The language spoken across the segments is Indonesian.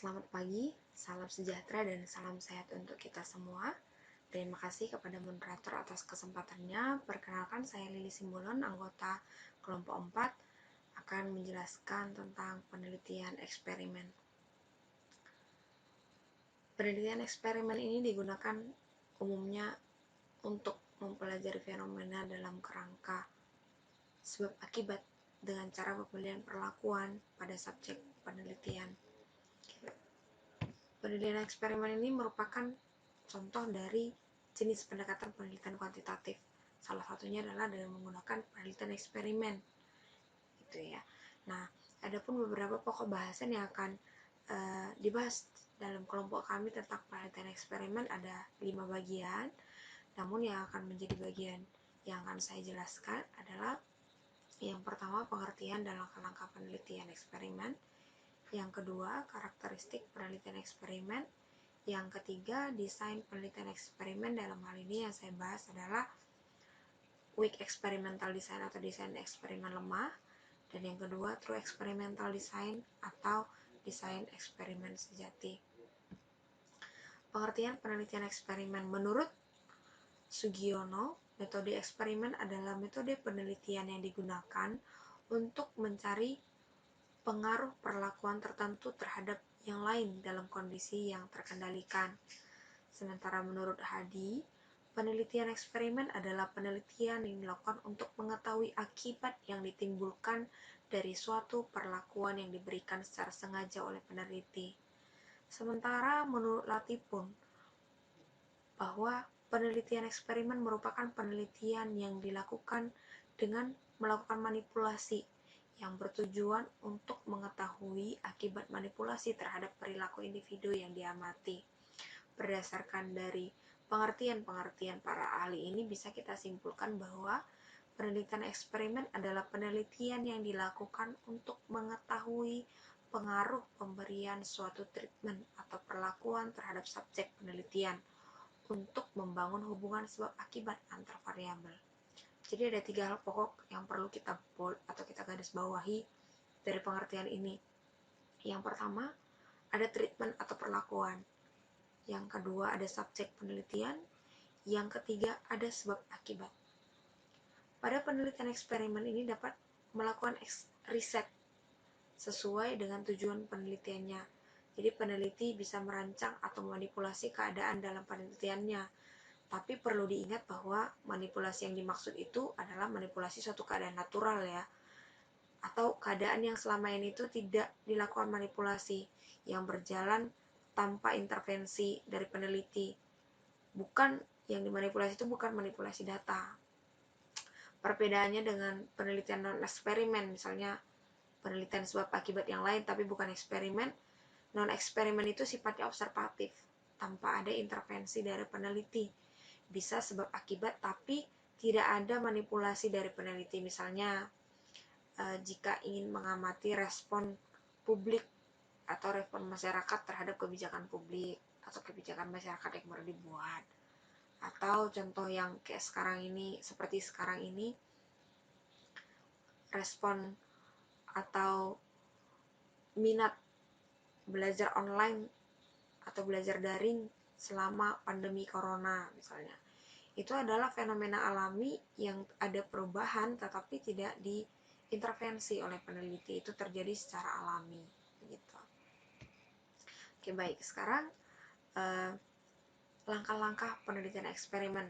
Selamat pagi, salam sejahtera dan salam sehat untuk kita semua. Terima kasih kepada moderator atas kesempatannya. Perkenalkan, saya Lili Simbolon, anggota kelompok 4, akan menjelaskan tentang penelitian eksperimen. Penelitian eksperimen ini digunakan umumnya untuk mempelajari fenomena dalam kerangka sebab akibat dengan cara pemilihan perlakuan pada subjek penelitian. Penelitian eksperimen ini merupakan contoh dari jenis pendekatan penelitian kuantitatif. Salah satunya adalah dengan menggunakan penelitian eksperimen, gitu ya. Nah, adapun beberapa pokok bahasan yang akan dibahas dalam kelompok kami tentang penelitian eksperimen ada 5 bagian. Namun yang akan menjadi bagian yang akan saya jelaskan adalah yang pertama, pengertian dan langkah-langkah penelitian eksperimen. Yang kedua, karakteristik penelitian eksperimen. Yang ketiga, desain penelitian eksperimen. Dalam hal ini yang saya bahas adalah weak experimental design atau desain eksperimen lemah. Dan yang kedua, true experimental design atau desain eksperimen sejati. Pengertian penelitian eksperimen menurut Sugiono, metode eksperimen adalah metode penelitian yang digunakan untuk mencari pengaruh perlakuan tertentu terhadap yang lain dalam kondisi yang terkendalikan. Sementara menurut Hadi, penelitian eksperimen adalah penelitian yang dilakukan untuk mengetahui akibat yang ditimbulkan dari suatu perlakuan yang diberikan secara sengaja oleh peneliti. Sementara menurut Latipun, bahwa penelitian eksperimen merupakan penelitian yang dilakukan dengan melakukan manipulasi yang bertujuan untuk mengetahui akibat manipulasi terhadap perilaku individu yang diamati. Berdasarkan dari pengertian-pengertian para ahli ini, bisa kita simpulkan bahwa penelitian eksperimen adalah penelitian yang dilakukan untuk mengetahui pengaruh pemberian suatu treatment atau perlakuan terhadap subjek penelitian untuk membangun hubungan sebab akibat antar variabel. Jadi ada 3 hal pokok yang perlu kita bold atau kita garis bawahi dari pengertian ini. Yang pertama, ada treatment atau perlakuan. Yang kedua, ada subjek penelitian. Yang ketiga, ada sebab akibat. Pada penelitian eksperimen ini dapat melakukan riset sesuai dengan tujuan penelitiannya. Jadi peneliti bisa merancang atau memanipulasi keadaan dalam penelitiannya. Tapi perlu diingat bahwa manipulasi yang dimaksud itu adalah manipulasi suatu keadaan natural ya. Atau keadaan yang selama ini itu tidak dilakukan manipulasi, yang berjalan tanpa intervensi dari peneliti. Bukan yang dimanipulasi itu bukan manipulasi data. Perbedaannya dengan penelitian non-eksperimen, misalnya penelitian sebab akibat yang lain tapi bukan eksperimen. Non-eksperimen itu sifatnya observatif, tanpa ada intervensi dari peneliti. Bisa sebab akibat tapi tidak ada manipulasi dari peneliti. Misalnya jika ingin mengamati respon publik atau respon masyarakat terhadap kebijakan publik atau kebijakan masyarakat yang baru dibuat. Atau contoh yang kayak sekarang ini, seperti sekarang ini, respon atau minat belajar online atau belajar daring selama pandemi corona misalnya. Itu adalah fenomena alami yang ada perubahan tetapi tidak diintervensi oleh peneliti, itu terjadi secara alami begitu. Oke, baik. Sekarang langkah-langkah penelitian eksperimen.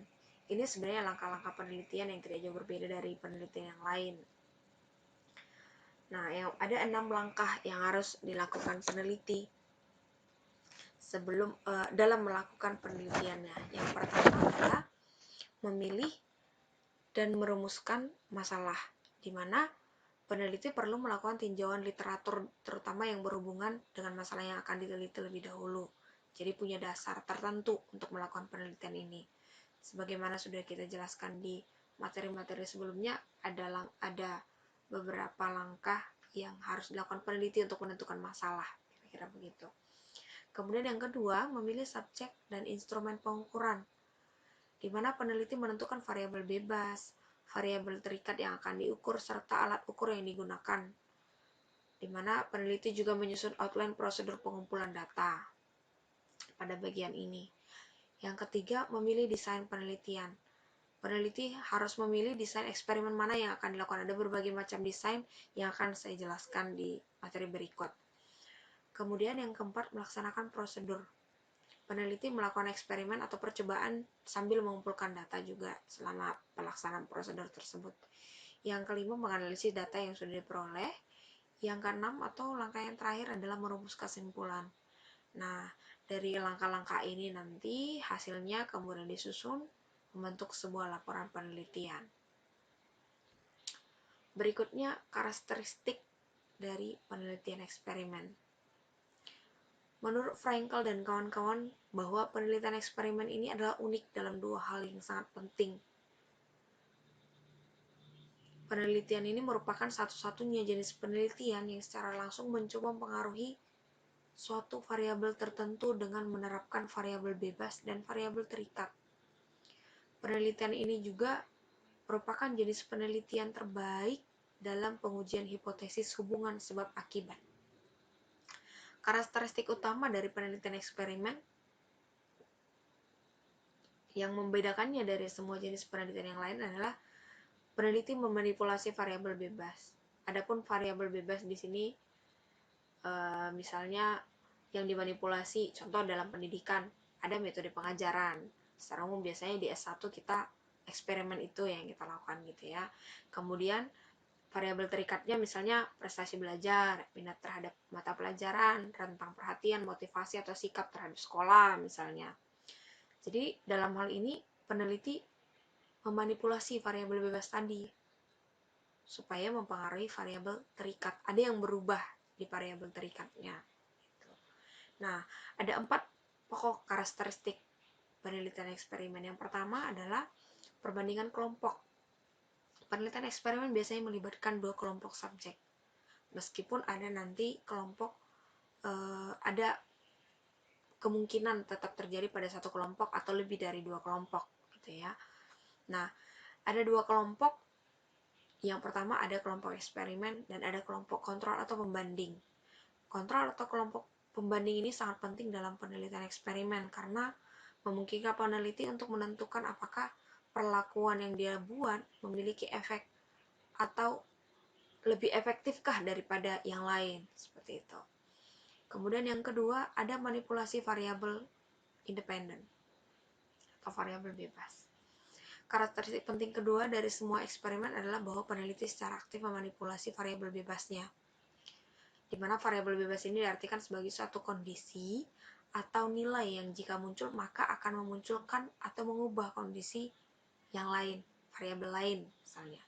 Ini sebenarnya langkah-langkah penelitian yang tidak jauh berbeda dari penelitian yang lain. Nah, ada 6 langkah yang harus dilakukan peneliti sebelum dalam melakukan penelitiannya. Yang pertama adalah memilih dan merumuskan masalah, di mana peneliti perlu melakukan tinjauan literatur terutama yang berhubungan dengan masalah yang akan diteliti lebih dahulu. Jadi punya dasar tertentu untuk melakukan penelitian ini. Sebagaimana sudah kita jelaskan di materi-materi sebelumnya, ada beberapa langkah yang harus dilakukan peneliti untuk menentukan masalah, kira-kira begitu. Kemudian yang kedua, memilih subjek dan instrumen pengukuran, di mana peneliti menentukan variabel bebas, variabel terikat yang akan diukur, serta alat ukur yang digunakan. di mana peneliti juga menyusun outline prosedur pengumpulan data pada bagian ini. Yang ketiga, memilih desain penelitian. Peneliti harus memilih desain eksperimen mana yang akan dilakukan. Ada berbagai macam desain yang akan saya jelaskan di materi berikut. Kemudian yang keempat, melaksanakan prosedur. Peneliti melakukan eksperimen atau percobaan sambil mengumpulkan data juga selama pelaksanaan prosedur tersebut. Yang kelima, menganalisis data yang sudah diperoleh. Yang keenam atau langkah yang terakhir adalah merumus kesimpulan. Nah, dari langkah-langkah ini nanti hasilnya kemudian disusun membentuk sebuah laporan penelitian. Berikutnya, karakteristik dari penelitian eksperimen. Menurut Frankel dan kawan-kawan, bahwa penelitian eksperimen ini adalah unik dalam dua hal yang sangat penting. Penelitian ini merupakan satu-satunya jenis penelitian yang secara langsung mencoba mempengaruhi suatu variabel tertentu dengan menerapkan variabel bebas dan variabel terikat. Penelitian ini juga merupakan jenis penelitian terbaik dalam pengujian hipotesis hubungan sebab akibat. Karakteristik utama dari penelitian eksperimen yang membedakannya dari semua jenis penelitian yang lain adalah peneliti memanipulasi variabel bebas. Adapun variabel bebas di sini misalnya yang dimanipulasi, contoh dalam pendidikan ada metode pengajaran. Secara umum biasanya di S1 kita eksperimen itu yang kita lakukan gitu ya. Kemudian variabel terikatnya misalnya prestasi belajar, minat terhadap mata pelajaran, rentang perhatian, motivasi atau sikap terhadap sekolah misalnya. Jadi dalam hal ini peneliti memanipulasi variabel bebas tadi supaya mempengaruhi variabel terikat. Ada yang berubah di variabel terikatnya. Nah, ada 4 pokok karakteristik penelitian eksperimen. Yang pertama adalah perbandingan kelompok. Penelitian eksperimen biasanya melibatkan 2 kelompok subjek. Meskipun ada nanti kelompok ada kemungkinan tetap terjadi pada satu kelompok atau lebih dari 2 kelompok gitu ya. Nah, ada 2 kelompok. Yang pertama ada kelompok eksperimen dan ada kelompok kontrol atau pembanding. Kontrol atau kelompok pembanding ini sangat penting dalam penelitian eksperimen karena memungkinkan peneliti untuk menentukan apakah perlakuan yang dia buat memiliki efek atau lebih efektifkah daripada yang lain, seperti itu. Kemudian yang kedua ada manipulasi variabel independen atau variabel bebas. Karakteristik penting kedua dari semua eksperimen adalah bahwa peneliti secara aktif memanipulasi variabel bebasnya, di mana variabel bebas ini diartikan sebagai suatu kondisi atau nilai yang jika muncul maka akan memunculkan atau mengubah kondisi yang lain, variabel lain misalnya.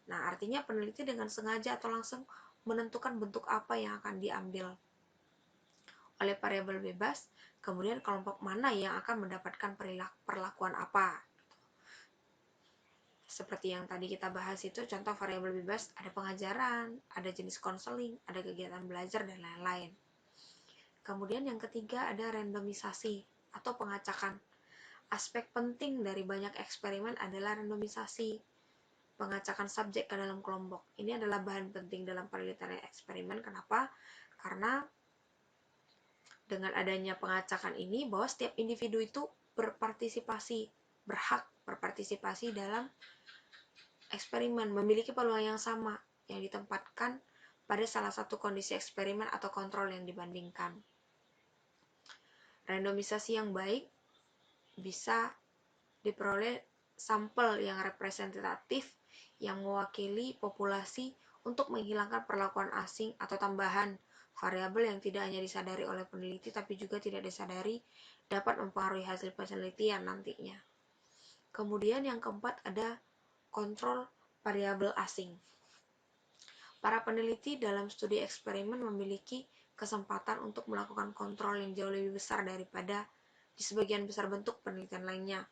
Nah, artinya peneliti dengan sengaja atau langsung menentukan bentuk apa yang akan diambil oleh variabel bebas, kemudian kelompok mana yang akan mendapatkan perlakuan apa. Seperti yang tadi kita bahas itu, contoh variabel bebas ada pengajaran, ada jenis konseling, ada kegiatan belajar, dan lain-lain. Kemudian yang ketiga ada randomisasi atau pengacakan. Aspek penting dari banyak eksperimen adalah randomisasi, pengacakan subjek ke dalam kelompok. Ini adalah bahan penting dalam penelitian eksperimen. Kenapa? Karena dengan adanya pengacakan ini, bahwa setiap individu itu berhak berpartisipasi dalam eksperimen, memiliki peluang yang sama yang ditempatkan pada salah satu kondisi eksperimen atau kontrol yang dibandingkan. Randomisasi yang baik bisa diperoleh sampel yang representatif yang mewakili populasi untuk menghilangkan perlakuan asing atau tambahan variabel yang tidak hanya disadari oleh peneliti tapi juga tidak disadari dapat mempengaruhi hasil penelitian nantinya. Kemudian yang keempat ada kontrol variabel asing. Para peneliti dalam studi eksperimen memiliki kesempatan untuk melakukan kontrol yang jauh lebih besar daripada di sebagian besar bentuk penelitian lainnya.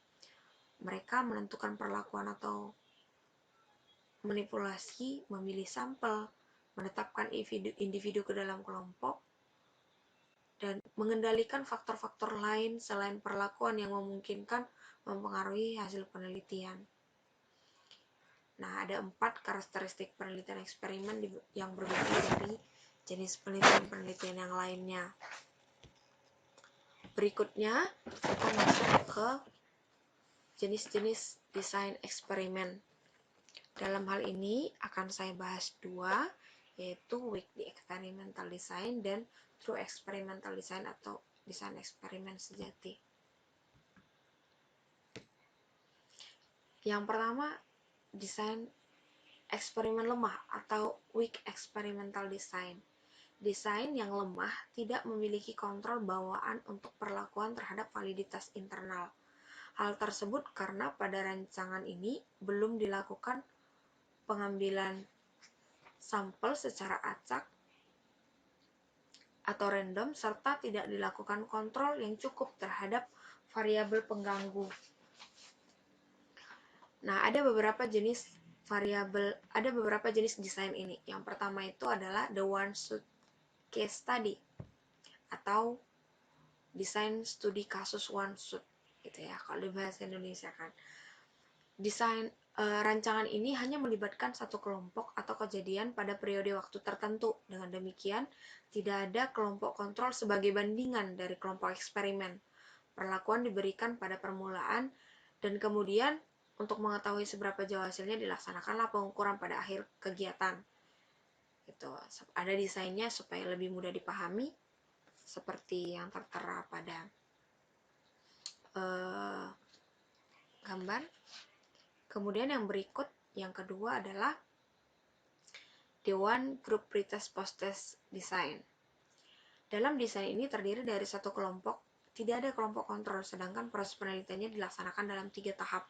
Mereka menentukan perlakuan atau manipulasi, memilih sampel, menetapkan individu ke dalam kelompok, dan mengendalikan faktor-faktor lain selain perlakuan yang memungkinkan mempengaruhi hasil penelitian. Nah, ada 4 karakteristik penelitian eksperimen yang berbeda dari jenis penelitian-penelitian yang lainnya. Berikutnya kita masuk ke jenis-jenis desain eksperimen. Dalam hal ini akan saya bahas dua, yaitu weak experimental design dan true experimental design atau desain eksperimen sejati. Yang pertama, desain eksperimen lemah atau weak experimental design. Desain yang lemah tidak memiliki kontrol bawaan untuk perlakuan terhadap validitas internal. Hal tersebut karena pada rancangan ini belum dilakukan pengambilan sampel secara acak atau random serta tidak dilakukan kontrol yang cukup terhadap variabel pengganggu. Nah, ada beberapa jenis desain ini. Yang pertama itu adalah the one-shot case study atau desain studi kasus one-shot gitu ya kalau di bahasa Indonesia kan. Desain rancangan ini hanya melibatkan satu kelompok atau kejadian pada periode waktu tertentu. Dengan demikian, tidak ada kelompok kontrol sebagai bandingan dari kelompok eksperimen. Perlakuan diberikan pada permulaan dan kemudian untuk mengetahui seberapa jauh hasilnya dilaksanakanlah pengukuran pada akhir kegiatan. Gitu. Ada desainnya supaya lebih mudah dipahami seperti yang tertera pada gambar. Kemudian yang berikut, yang kedua adalah the one group pretest post-test design. Dalam desain ini terdiri dari satu kelompok, tidak ada kelompok kontrol, sedangkan proses penelitiannya dilaksanakan dalam 3 tahap.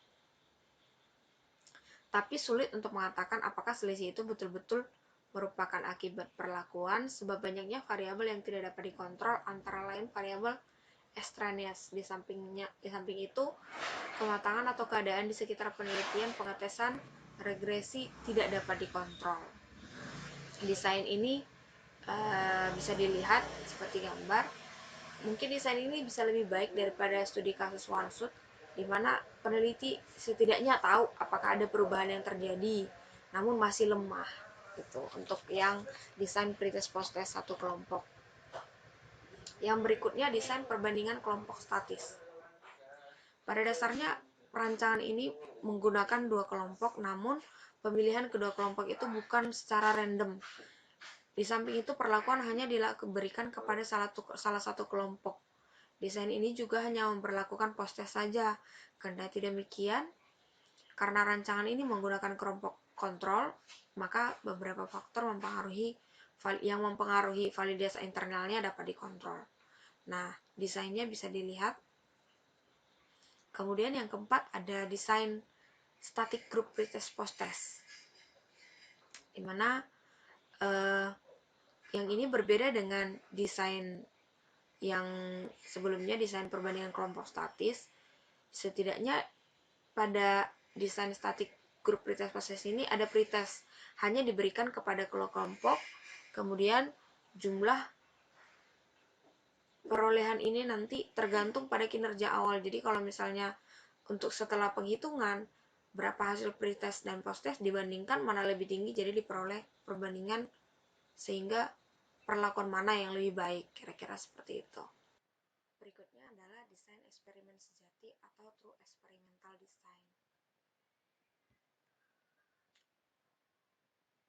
Tapi sulit untuk mengatakan apakah selisih itu betul-betul merupakan akibat perlakuan, sebab banyaknya variabel yang tidak dapat dikontrol, antara lain variabel extraneous. Di samping itu, kematangan atau keadaan di sekitar penelitian, pengetesan, regresi tidak dapat dikontrol. Desain ini bisa dilihat seperti gambar. Mungkin desain ini bisa lebih baik daripada studi kasus one-shot, di mana peneliti setidaknya tahu apakah ada perubahan yang terjadi, namun masih lemah gitu untuk yang desain pretest post-test satu kelompok. Yang berikutnya desain perbandingan kelompok statis. Pada dasarnya rancangan ini menggunakan 2 kelompok, namun pemilihan kedua kelompok itu bukan secara random. Di samping itu perlakuan hanya diberikan kepada salah satu kelompok. Desain ini juga hanya memperlakukan post-test saja. Kendati demikian, karena rancangan ini menggunakan kelompok kontrol, maka beberapa faktor yang mempengaruhi validitas internalnya dapat dikontrol. Nah, desainnya bisa dilihat. Kemudian yang keempat ada desain static group pretest post-test, di mana yang ini berbeda dengan desain yang sebelumnya, desain perbandingan kelompok statis. Setidaknya pada desain static group pretest post-test ini ada pretest hanya diberikan kepada kelompok, kemudian jumlah perolehan ini nanti tergantung pada kinerja awal. Jadi kalau misalnya untuk setelah penghitungan berapa hasil pretest dan post-test dibandingkan mana lebih tinggi, jadi diperoleh perbandingan sehingga perlakuan mana yang lebih baik, kira-kira seperti itu. Berikutnya adalah desain eksperimen sejati atau true experimental design.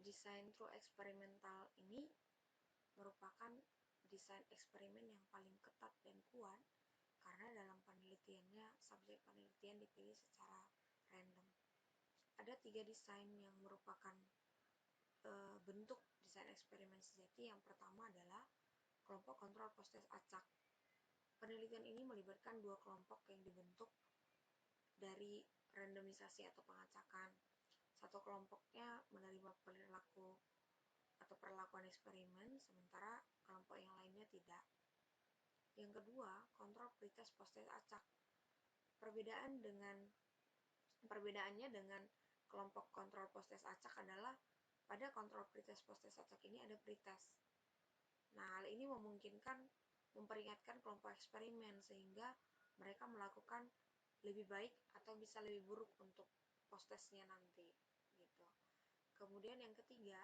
Desain true experimental ini merupakan desain eksperimen yang paling ketat dan kuat karena dalam penelitiannya subjek penelitian dipilih secara random. Ada 3 desain yang merupakan bentuk desain eksperimen sejati. Yang pertama adalah kelompok kontrol post-test acak. Penelitian ini melibatkan 2 kelompok yang dibentuk dari randomisasi atau pengacakan. Satu kelompoknya menerima perilaku atau perlakuan eksperimen, sementara kelompok yang lainnya tidak. Yang kedua, kontrol pretest post-test acak. Perbedaannya dengan kelompok kontrol post-test acak adalah pada kontrol pretest post-test acak ini ada pretest. Nah, hal ini memperingatkan kelompok eksperimen sehingga mereka melakukan lebih baik atau bisa lebih buruk untuk post-testnya nanti gitu. Kemudian yang ketiga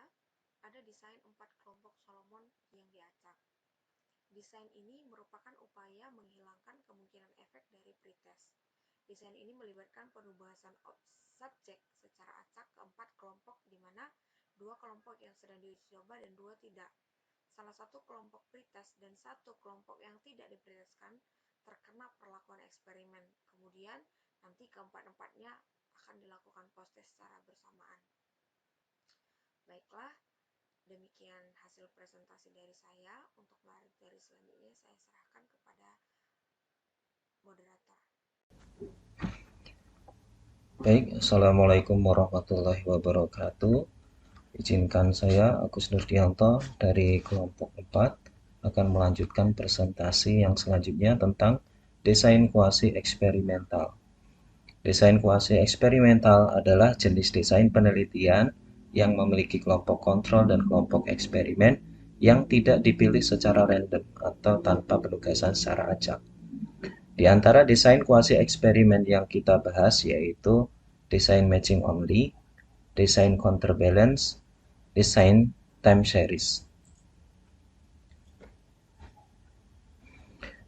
ada desain 4 kelompok Solomon yang diacak. Desain ini merupakan upaya menghilangkan kemungkinan efek dari pretest. Desain ini melibatkan penubasan subjek secara acak ke 4 kelompok, di mana 2 kelompok yang sedang diuji coba dan 2 tidak. Salah satu kelompok pretest dan 1 kelompok yang tidak dipretestkan terkena perlakuan eksperimen. Kemudian nanti keempat-empatnya akan dilakukan post-test secara bersamaan. Baiklah, demikian hasil presentasi dari saya. Untuk materi selanjutnya saya serahkan kepada moderator. Baik, Assalamualaikum warahmatullahi wabarakatuh. Izinkan saya, Agus Nurdianto dari kelompok 4, akan melanjutkan presentasi yang selanjutnya tentang desain kuasi eksperimental. Desain kuasi eksperimental adalah jenis desain penelitian yang memiliki kelompok kontrol dan kelompok eksperimen yang tidak dipilih secara random atau tanpa penugasan secara acak. Di antara desain kuasi eksperimen yang kita bahas yaitu desain matching only, desain counterbalance, desain time series.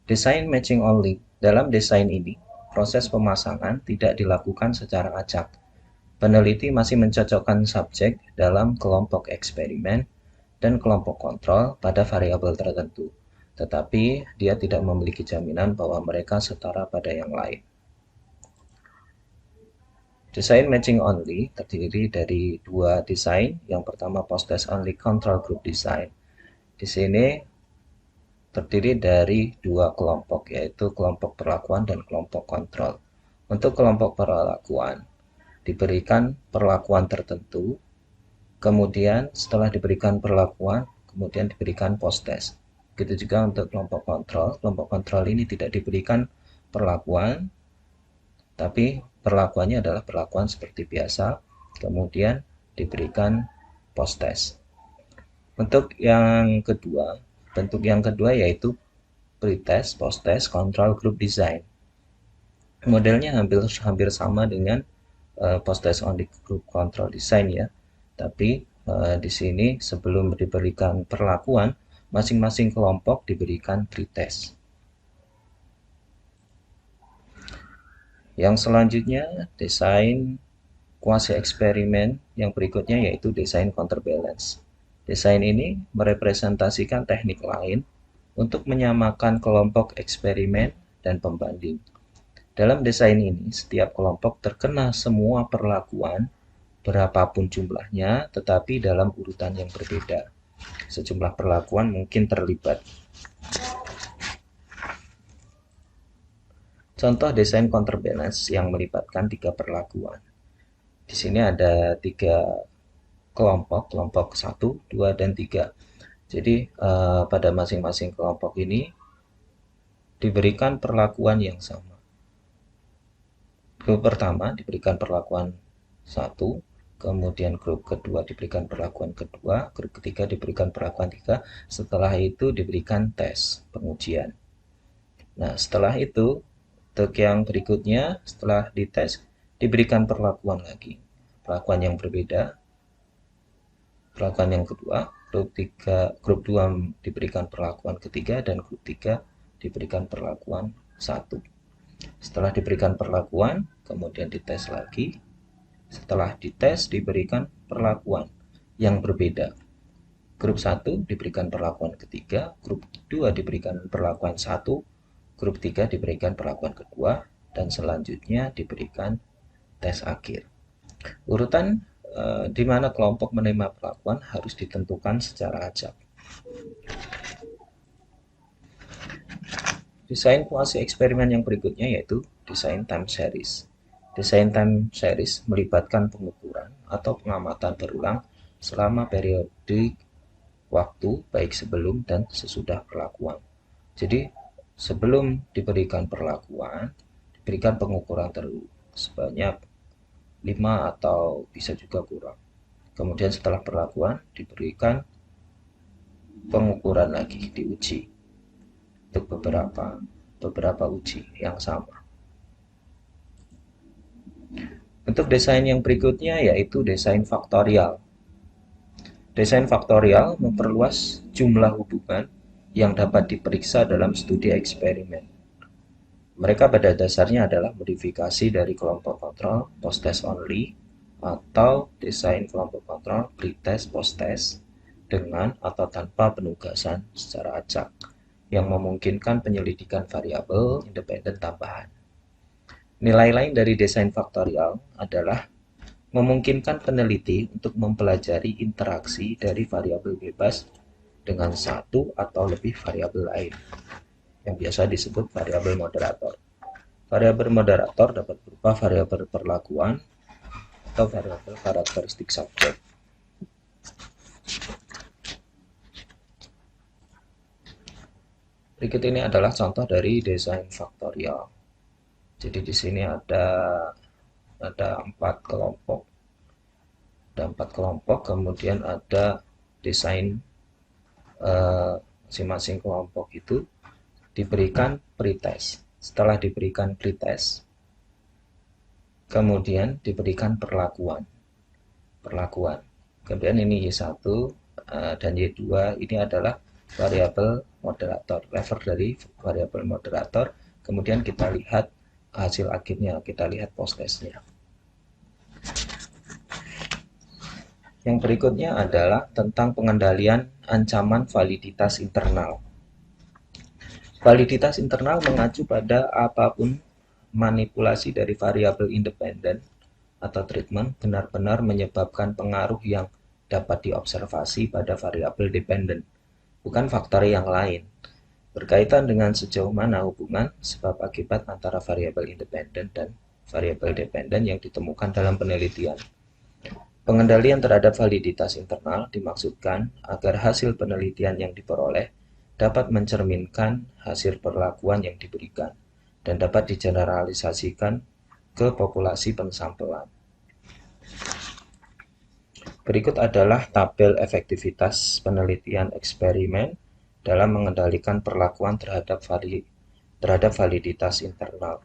Desain matching only. Dalam desain ini, proses pemasangan tidak dilakukan secara acak. Peneliti masih mencocokkan subjek dalam kelompok eksperimen dan kelompok kontrol pada variabel tertentu, tetapi dia tidak memiliki jaminan bahwa mereka setara pada yang lain. Desain matching only terdiri dari dua desain. Yang pertama post-test only control group design. Di sini terdiri dari dua kelompok, yaitu kelompok perlakuan dan kelompok kontrol. Untuk kelompok perlakuan, diberikan perlakuan tertentu, kemudian setelah diberikan perlakuan, kemudian diberikan post-test. Begitu juga untuk kelompok kontrol. Kelompok kontrol ini tidak diberikan perlakuan, tapi perlakuannya adalah perlakuan seperti biasa, kemudian diberikan post-test. Bentuk yang kedua yaitu pretest, post-test, control group design. Modelnya hampir sama dengan post-test only group control design ya. Tapi di sini sebelum diberikan perlakuan, masing-masing kelompok diberikan pretest. Yang selanjutnya desain kuasi eksperimen yang berikutnya yaitu desain counterbalance. Desain ini merepresentasikan teknik lain untuk menyamakan kelompok eksperimen dan pembanding. Dalam desain ini, setiap kelompok terkena semua perlakuan berapapun jumlahnya, tetapi dalam urutan yang berbeda. Sejumlah perlakuan mungkin terlibat. Contoh desain counterbalance yang melibatkan 3 perlakuan. Di sini ada 3 kelompok 1, 2, dan 3. Jadi pada masing-masing kelompok ini diberikan perlakuan yang sama. Grup pertama diberikan perlakuan 1, kemudian grup kedua diberikan perlakuan kedua, grup ketiga diberikan perlakuan 3, setelah itu diberikan tes pengujian. Nah, setelah itu, untuk yang berikutnya, setelah dites, diberikan perlakuan lagi. Perlakuan yang berbeda. Perlakuan yang kedua, grup 2 diberikan perlakuan ketiga, dan grup 3 diberikan perlakuan 1. Setelah diberikan perlakuan, kemudian dites lagi. Setelah dites, diberikan perlakuan yang berbeda. Grup 1 diberikan perlakuan ketiga, grup 2 diberikan perlakuan 1, grup 3 diberikan perlakuan kedua, dan selanjutnya diberikan tes akhir. Urutan di mana kelompok menerima perlakuan harus ditentukan secara acak. Desain kuasi eksperimen yang berikutnya yaitu desain time series. Desain time series melibatkan pengukuran atau pengamatan berulang selama periode waktu baik sebelum dan sesudah perlakuan. Jadi sebelum diberikan perlakuan, diberikan pengukuran terlebih sebanyak 5 atau bisa juga kurang. Kemudian setelah perlakuan diberikan pengukuran lagi, diuji untuk beberapa uji yang sama. Untuk desain yang berikutnya yaitu desain faktorial. Desain faktorial memperluas jumlah hubungan yang dapat diperiksa dalam studi eksperimen. Mereka pada dasarnya adalah modifikasi dari kelompok kontrol post-test only atau desain kelompok kontrol pre-test post-test dengan atau tanpa penugasan secara acak yang memungkinkan penyelidikan variabel independen tambahan. Nilai lain dari desain faktorial adalah memungkinkan peneliti untuk mempelajari interaksi dari variabel bebas dengan satu atau lebih variabel lain, yang biasa disebut variabel moderator. Variabel moderator dapat berupa variabel perlakuan atau variabel karakteristik subjek. Berikut ini adalah contoh dari desain faktorial. Jadi di sini ada empat kelompok, kemudian ada desain masing-masing kelompok itu diberikan pretest. Setelah diberikan pretest, kemudian diberikan perlakuan. Kemudian ini Y1 dan Y2 ini adalah variabel moderator, lever dari variabel moderator. Kemudian kita lihat hasil akhirnya, kita lihat post-testnya. Yang berikutnya adalah tentang pengendalian ancaman validitas internal. Validitas internal mengacu pada apapun manipulasi dari variabel independen atau treatment benar-benar menyebabkan pengaruh yang dapat diobservasi pada variabel dependen, bukan faktor yang lain. Berkaitan dengan sejauh mana hubungan sebab akibat antara variabel independen dan variabel dependen yang ditemukan dalam penelitian. Pengendalian terhadap validitas internal dimaksudkan agar hasil penelitian yang diperoleh dapat mencerminkan hasil perlakuan yang diberikan dan dapat digeneralisasikan ke populasi pensampelan. Berikut adalah tabel efektivitas penelitian eksperimen dalam mengendalikan perlakuan terhadap validitas internal.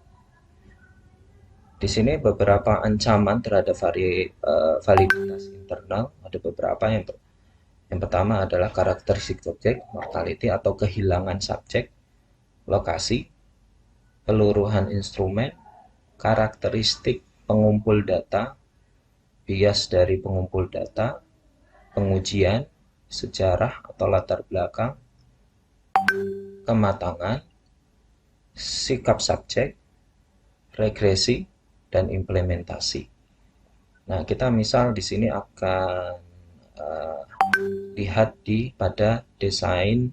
Di sini beberapa ancaman terhadap validitas internal, ada beberapa. Yang pertama adalah karakteristik subjek, mortality atau kehilangan subjek, lokasi, peluruhan instrumen, karakteristik pengumpul data, bias dari pengumpul data, pengujian, sejarah atau latar belakang, kematangan, sikap subjek, regresi, dan implementasi. Nah, kita misal di sini akan lihat pada desain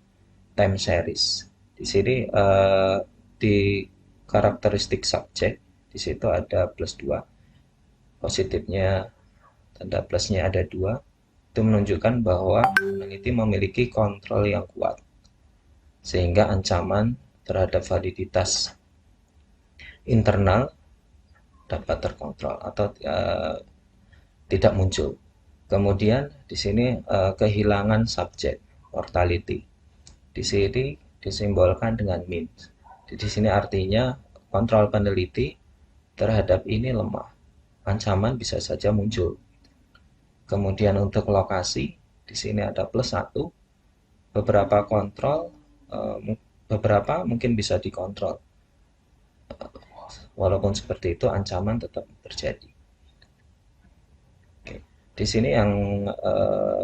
time series. Di sini di karakteristik subjek, di situ ada plus 2. Positifnya, tanda plusnya ada 2. Itu menunjukkan bahwa peneliti memiliki kontrol yang kuat, sehingga ancaman terhadap validitas internal dapat terkontrol atau tidak muncul. Kemudian di sini kehilangan subjek, mortality. Di sini disimbolkan dengan min. Di sini artinya kontrol peneliti terhadap ini lemah. Ancaman bisa saja muncul. Kemudian untuk lokasi, di sini ada plus 1. Beberapa kontrol, beberapa mungkin bisa dikontrol. Walaupun seperti itu, ancaman tetap terjadi. Oke. Di sini yang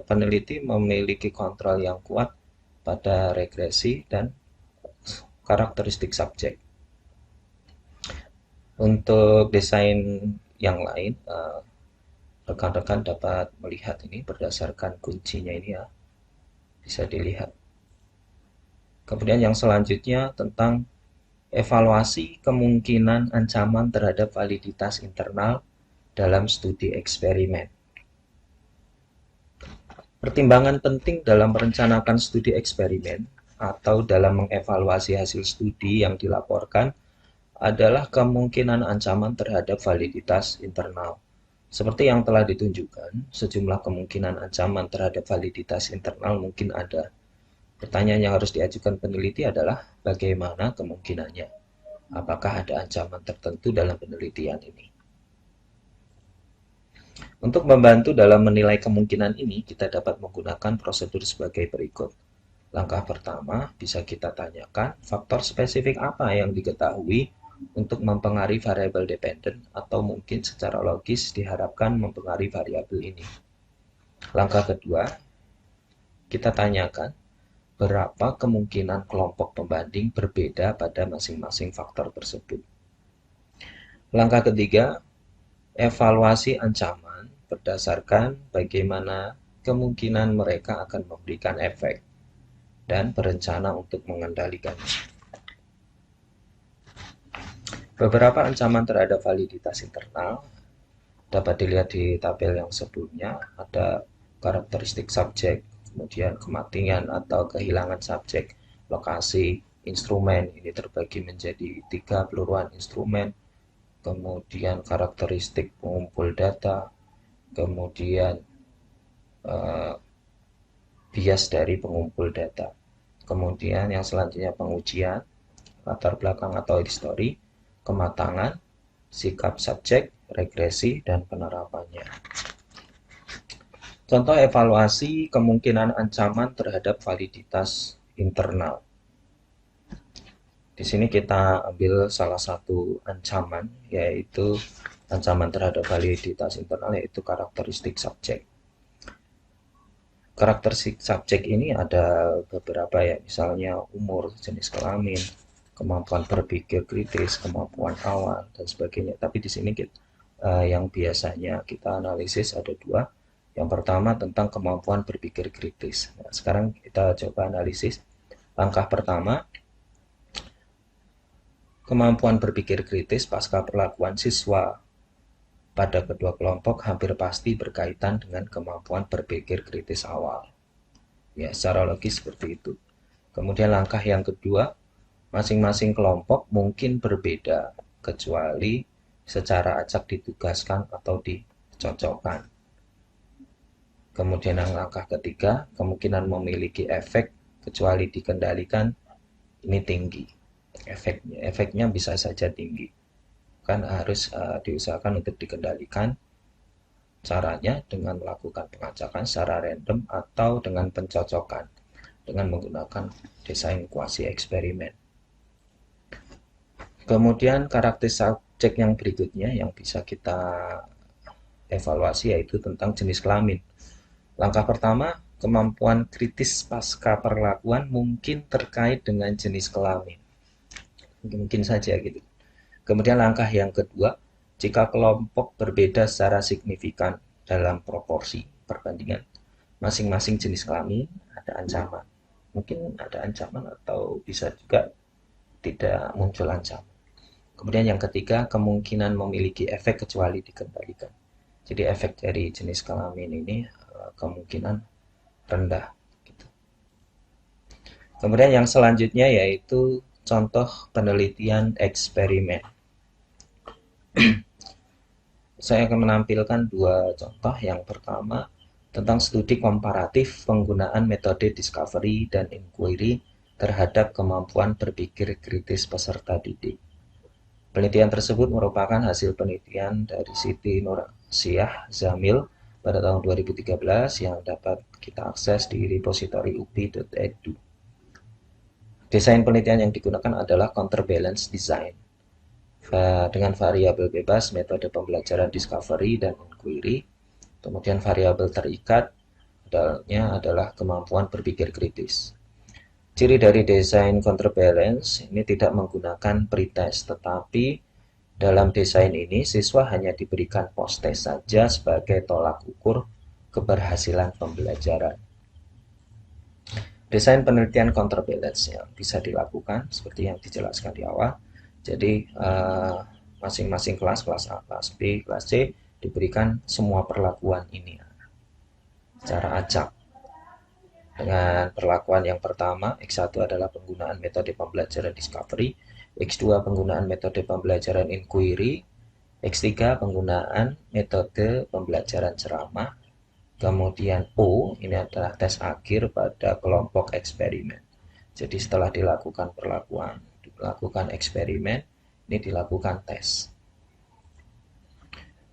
peneliti memiliki kontrol yang kuat pada regresi dan karakteristik subjek. Untuk desain yang lain, rekan-rekan dapat melihat ini berdasarkan kuncinya ini ya, bisa dilihat. Kemudian yang selanjutnya tentang evaluasi kemungkinan ancaman terhadap validitas internal dalam studi eksperimen. Pertimbangan penting dalam merencanakan studi eksperimen atau dalam mengevaluasi hasil studi yang dilaporkan adalah kemungkinan ancaman terhadap validitas internal. Seperti yang telah ditunjukkan, sejumlah kemungkinan ancaman terhadap validitas internal mungkin ada. Pertanyaan yang harus diajukan peneliti adalah bagaimana kemungkinannya? Apakah ada ancaman tertentu dalam penelitian ini? Untuk membantu dalam menilai kemungkinan ini, kita dapat menggunakan prosedur sebagai berikut. Langkah pertama, bisa kita tanyakan faktor spesifik apa yang diketahui untuk mempengaruhi variabel dependent atau mungkin secara logis diharapkan mempengaruhi variabel ini. Langkah kedua, kita tanyakan berapa kemungkinan kelompok pembanding berbeda pada masing-masing faktor tersebut. Langkah ketiga, evaluasi ancaman berdasarkan bagaimana kemungkinan mereka akan memberikan efek dan berencana untuk mengendalikannya. Beberapa ancaman terhadap validitas internal dapat dilihat di tabel yang sebelumnya. Ada karakteristik subjek, kemudian kematian atau kehilangan subjek, lokasi, instrumen, ini terbagi menjadi 3 peluruan instrumen, kemudian karakteristik pengumpul data, kemudian eh, bias dari pengumpul data. Kemudian yang selanjutnya pengujian, latar belakang atau history, kematangan, sikap subjek, regresi, dan penerapannya. Contoh evaluasi kemungkinan ancaman terhadap validitas internal. Di sini kita ambil salah satu ancaman, yaitu ancaman terhadap validitas internal, yaitu karakteristik subjek. Karakteristik subjek ini ada beberapa ya, misalnya umur, jenis kelamin, kemampuan berpikir kritis, kemampuan awal, dan sebagainya. Tapi di sini yang biasanya kita analisis ada dua. Yang pertama tentang kemampuan berpikir kritis. Nah, sekarang kita coba analisis. Langkah pertama, kemampuan berpikir kritis pasca perlakuan siswa pada kedua kelompok hampir pasti berkaitan dengan kemampuan berpikir kritis awal. Ya, secara logis seperti itu. Kemudian langkah yang kedua, masing-masing kelompok mungkin berbeda, kecuali secara acak ditugaskan atau dicocokkan. Kemudian langkah ketiga, kemungkinan memiliki efek kecuali dikendalikan ini tinggi. Efeknya bisa saja tinggi. Kan harus diusahakan untuk dikendalikan. Caranya dengan melakukan pengacakan secara random atau dengan pencocokan dengan menggunakan desain kuasi eksperimen. Kemudian karakteristik subjek yang berikutnya yang bisa kita evaluasi yaitu tentang jenis kelamin. Langkah pertama, kemampuan kritis pasca perlakuan mungkin terkait dengan jenis kelamin. Mungkin saja gitu. Kemudian langkah yang kedua, jika kelompok berbeda secara signifikan dalam proporsi perbandingan masing-masing jenis kelamin, ada ancaman. Mungkin ada ancaman atau bisa juga tidak muncul ancaman. Kemudian yang ketiga, kemungkinan memiliki efek kecuali dikendalikan. Jadi efek dari jenis kelamin ini kemungkinan rendah. Gitu. Kemudian yang selanjutnya yaitu contoh penelitian eksperimen. Saya akan menampilkan dua contoh. Yang pertama tentang studi komparatif penggunaan metode discovery dan inquiry terhadap kemampuan berpikir kritis peserta didik. Penelitian tersebut merupakan hasil penelitian dari Siti Nursiah Zamil pada tahun 2013 yang dapat kita akses di repositori upi.edu. Desain penelitian yang digunakan adalah counterbalance design dengan variabel bebas, metode pembelajaran discovery dan inquiry. Kemudian variabel terikat adalah kemampuan berpikir kritis. Ciri dari desain counterbalance ini tidak menggunakan pretest, tetapi dalam desain ini siswa hanya diberikan post-test saja sebagai tolak ukur keberhasilan pembelajaran. Desain penelitian counterbalance yang bisa dilakukan seperti yang dijelaskan di awal. Jadi masing-masing kelas A, kelas B, kelas C diberikan semua perlakuan ini secara acak. Dengan perlakuan yang pertama, X1 adalah penggunaan metode pembelajaran discovery, X2 penggunaan metode pembelajaran inquiry, X3 penggunaan metode pembelajaran ceramah, kemudian O ini adalah tes akhir pada kelompok eksperimen. Jadi setelah dilakukan perlakuan, dilakukan eksperimen, ini dilakukan tes.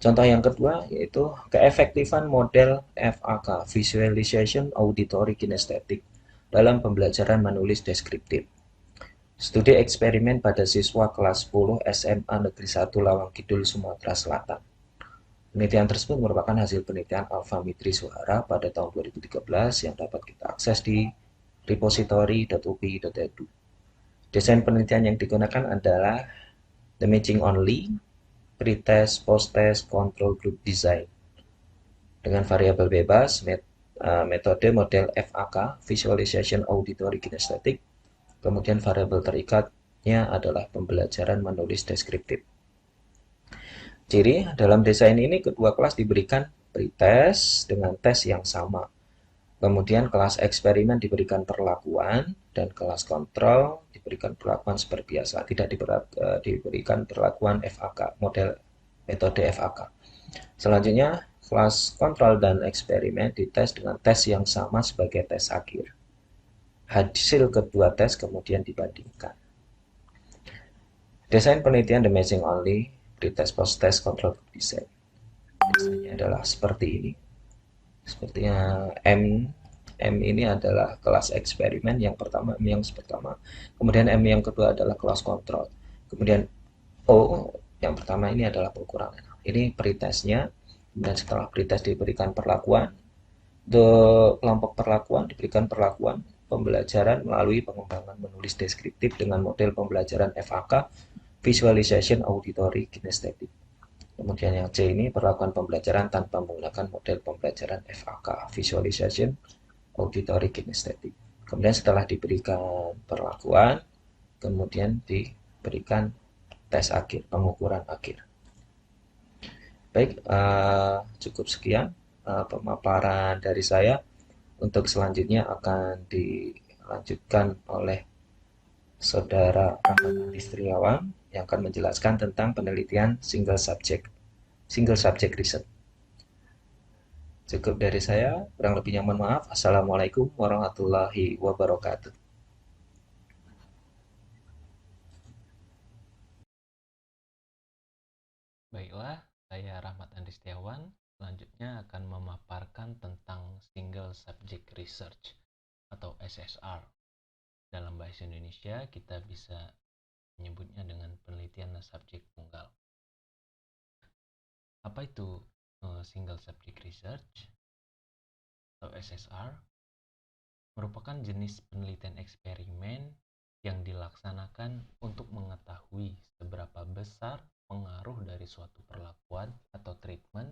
Contoh yang kedua yaitu keefektifan model FAK, Visualization Auditory Kinesthetic, dalam pembelajaran menulis deskriptif. Studi eksperimen pada siswa kelas 10 SMA Negeri 1 Lawang Kidul, Sumatera Selatan. Penelitian tersebut merupakan hasil penelitian alfametri suara pada tahun 2013 yang dapat kita akses di repository.upi.edu. Desain penelitian yang digunakan adalah the matching only, pretest, posttest, control group design dengan variabel bebas, metode model FAK, Visualization Auditory Kinesthetic, kemudian variabel terikatnya adalah pembelajaran menulis deskriptif. Ciri dalam desain ini kedua kelas diberikan pretest dengan tes yang sama. Kemudian kelas eksperimen diberikan perlakuan dan kelas kontrol diberikan perlakuan seperti biasa, tidak diberikan perlakuan FAK, model metode FAK. Selanjutnya, kelas kontrol dan eksperimen dites dengan tes yang sama sebagai tes akhir. Hasil kedua tes kemudian dibandingkan. Desain penelitian the matching only, pretest, post-test, control design. Desainnya adalah seperti ini. Sepertinya M ini adalah kelas eksperimen yang pertama, M yang pertama. Kemudian M yang kedua adalah kelas kontrol. Kemudian O yang pertama ini adalah pengukuran. Ini pretestnya. Dan setelah pretest diberikan perlakuan. Untuk kelompok perlakuan diberikan perlakuan pembelajaran melalui pengembangan menulis deskriptif dengan model pembelajaran FAK, Visualization Auditory Kinesthetic. Kemudian yang C ini perlakuan pembelajaran tanpa menggunakan model pembelajaran FAK, Visualization Auditory Kinesthetic. Kemudian setelah diberikan perlakuan, kemudian diberikan tes akhir, pengukuran akhir. Baik, cukup sekian pemaparan dari saya. Untuk selanjutnya akan dilanjutkan oleh Saudara Rahmat Andi Setiawan yang akan menjelaskan tentang penelitian single subject research. Cukup dari saya, kurang lebihnya mohon maaf. Assalamualaikum warahmatullahi wabarakatuh. Baiklah, saya Rahmat Andi Setiawan. Selanjutnya akan memaparkan tentang Single Subject Research atau SSR. Dalam bahasa Indonesia, kita bisa menyebutnya dengan penelitian subjek tunggal. Apa itu Single Subject Research atau SSR? Merupakan jenis penelitian eksperimen yang dilaksanakan untuk mengetahui seberapa besar pengaruh dari suatu perlakuan atau treatment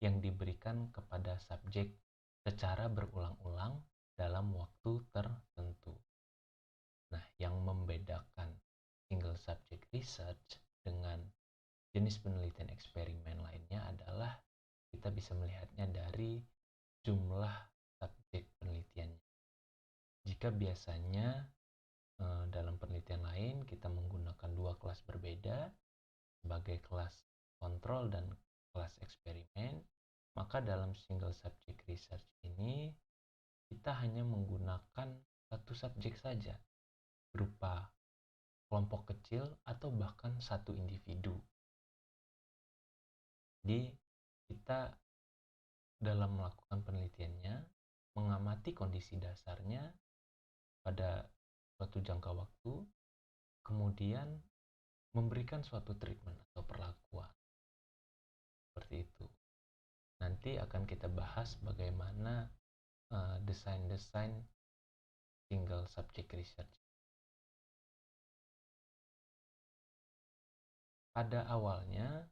yang diberikan kepada subjek secara berulang-ulang dalam waktu tertentu. Nah, yang membedakan single subject research dengan jenis penelitian eksperimen lainnya adalah kita bisa melihatnya dari jumlah subjek penelitiannya. Jika biasanya dalam penelitian lain kita menggunakan dua kelas berbeda sebagai kelas kontrol dan kelas eksperimen, maka dalam single subject research ini kita hanya menggunakan satu subjek saja berupa kelompok kecil atau bahkan satu individu. Jadi kita dalam melakukan penelitiannya mengamati kondisi dasarnya pada suatu jangka waktu, kemudian memberikan suatu treatment atau perlakuan. Seperti itu. Nanti akan kita bahas bagaimana desain-desain single subject research. Pada awalnya,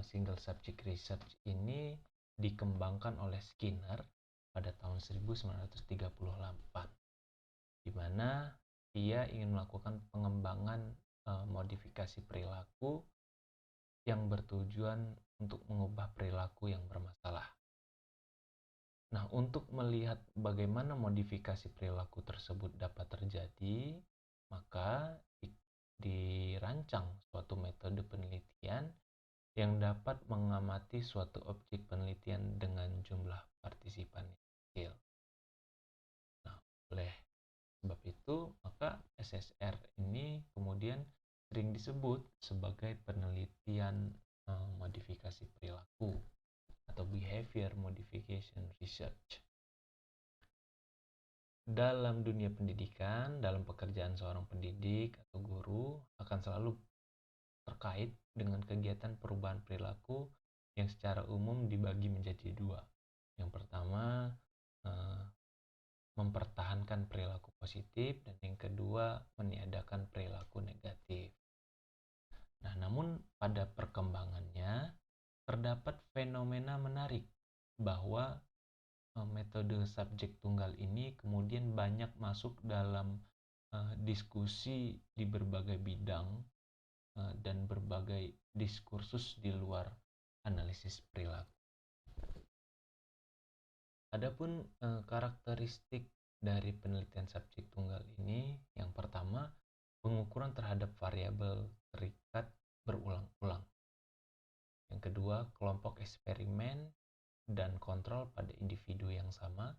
single subject research ini dikembangkan oleh Skinner pada tahun 1938, di mana ia ingin melakukan pengembangan modifikasi perilaku yang bertujuan untuk mengubah perilaku yang bermasalah. Nah, untuk melihat bagaimana modifikasi perilaku tersebut dapat terjadi, maka dirancang suatu metode penelitian yang dapat mengamati suatu objek penelitian dengan jumlah partisipan yang kecil. Nah, oleh sebab itu, maka SSR ini kemudian sering disebut sebagai penelitian modifikasi perilaku atau behavior modification research. Dalam dunia pendidikan, dalam pekerjaan seorang pendidik atau guru akan selalu terkait dengan kegiatan perubahan perilaku yang secara umum dibagi menjadi dua. Yang pertama, mempertahankan perilaku positif, dan yang kedua, meniadakan perilaku negatif. Nah, namun pada perkembangannya terdapat fenomena menarik bahwa metode subjek tunggal ini kemudian banyak masuk dalam diskusi di berbagai bidang dan berbagai diskursus di luar analisis perilaku. Adapun karakteristik dari penelitian subjek tunggal ini, yang pertama, pengukuran terhadap variabel terikat berulang-ulang. Yang kedua, kelompok eksperimen dan kontrol pada individu yang sama.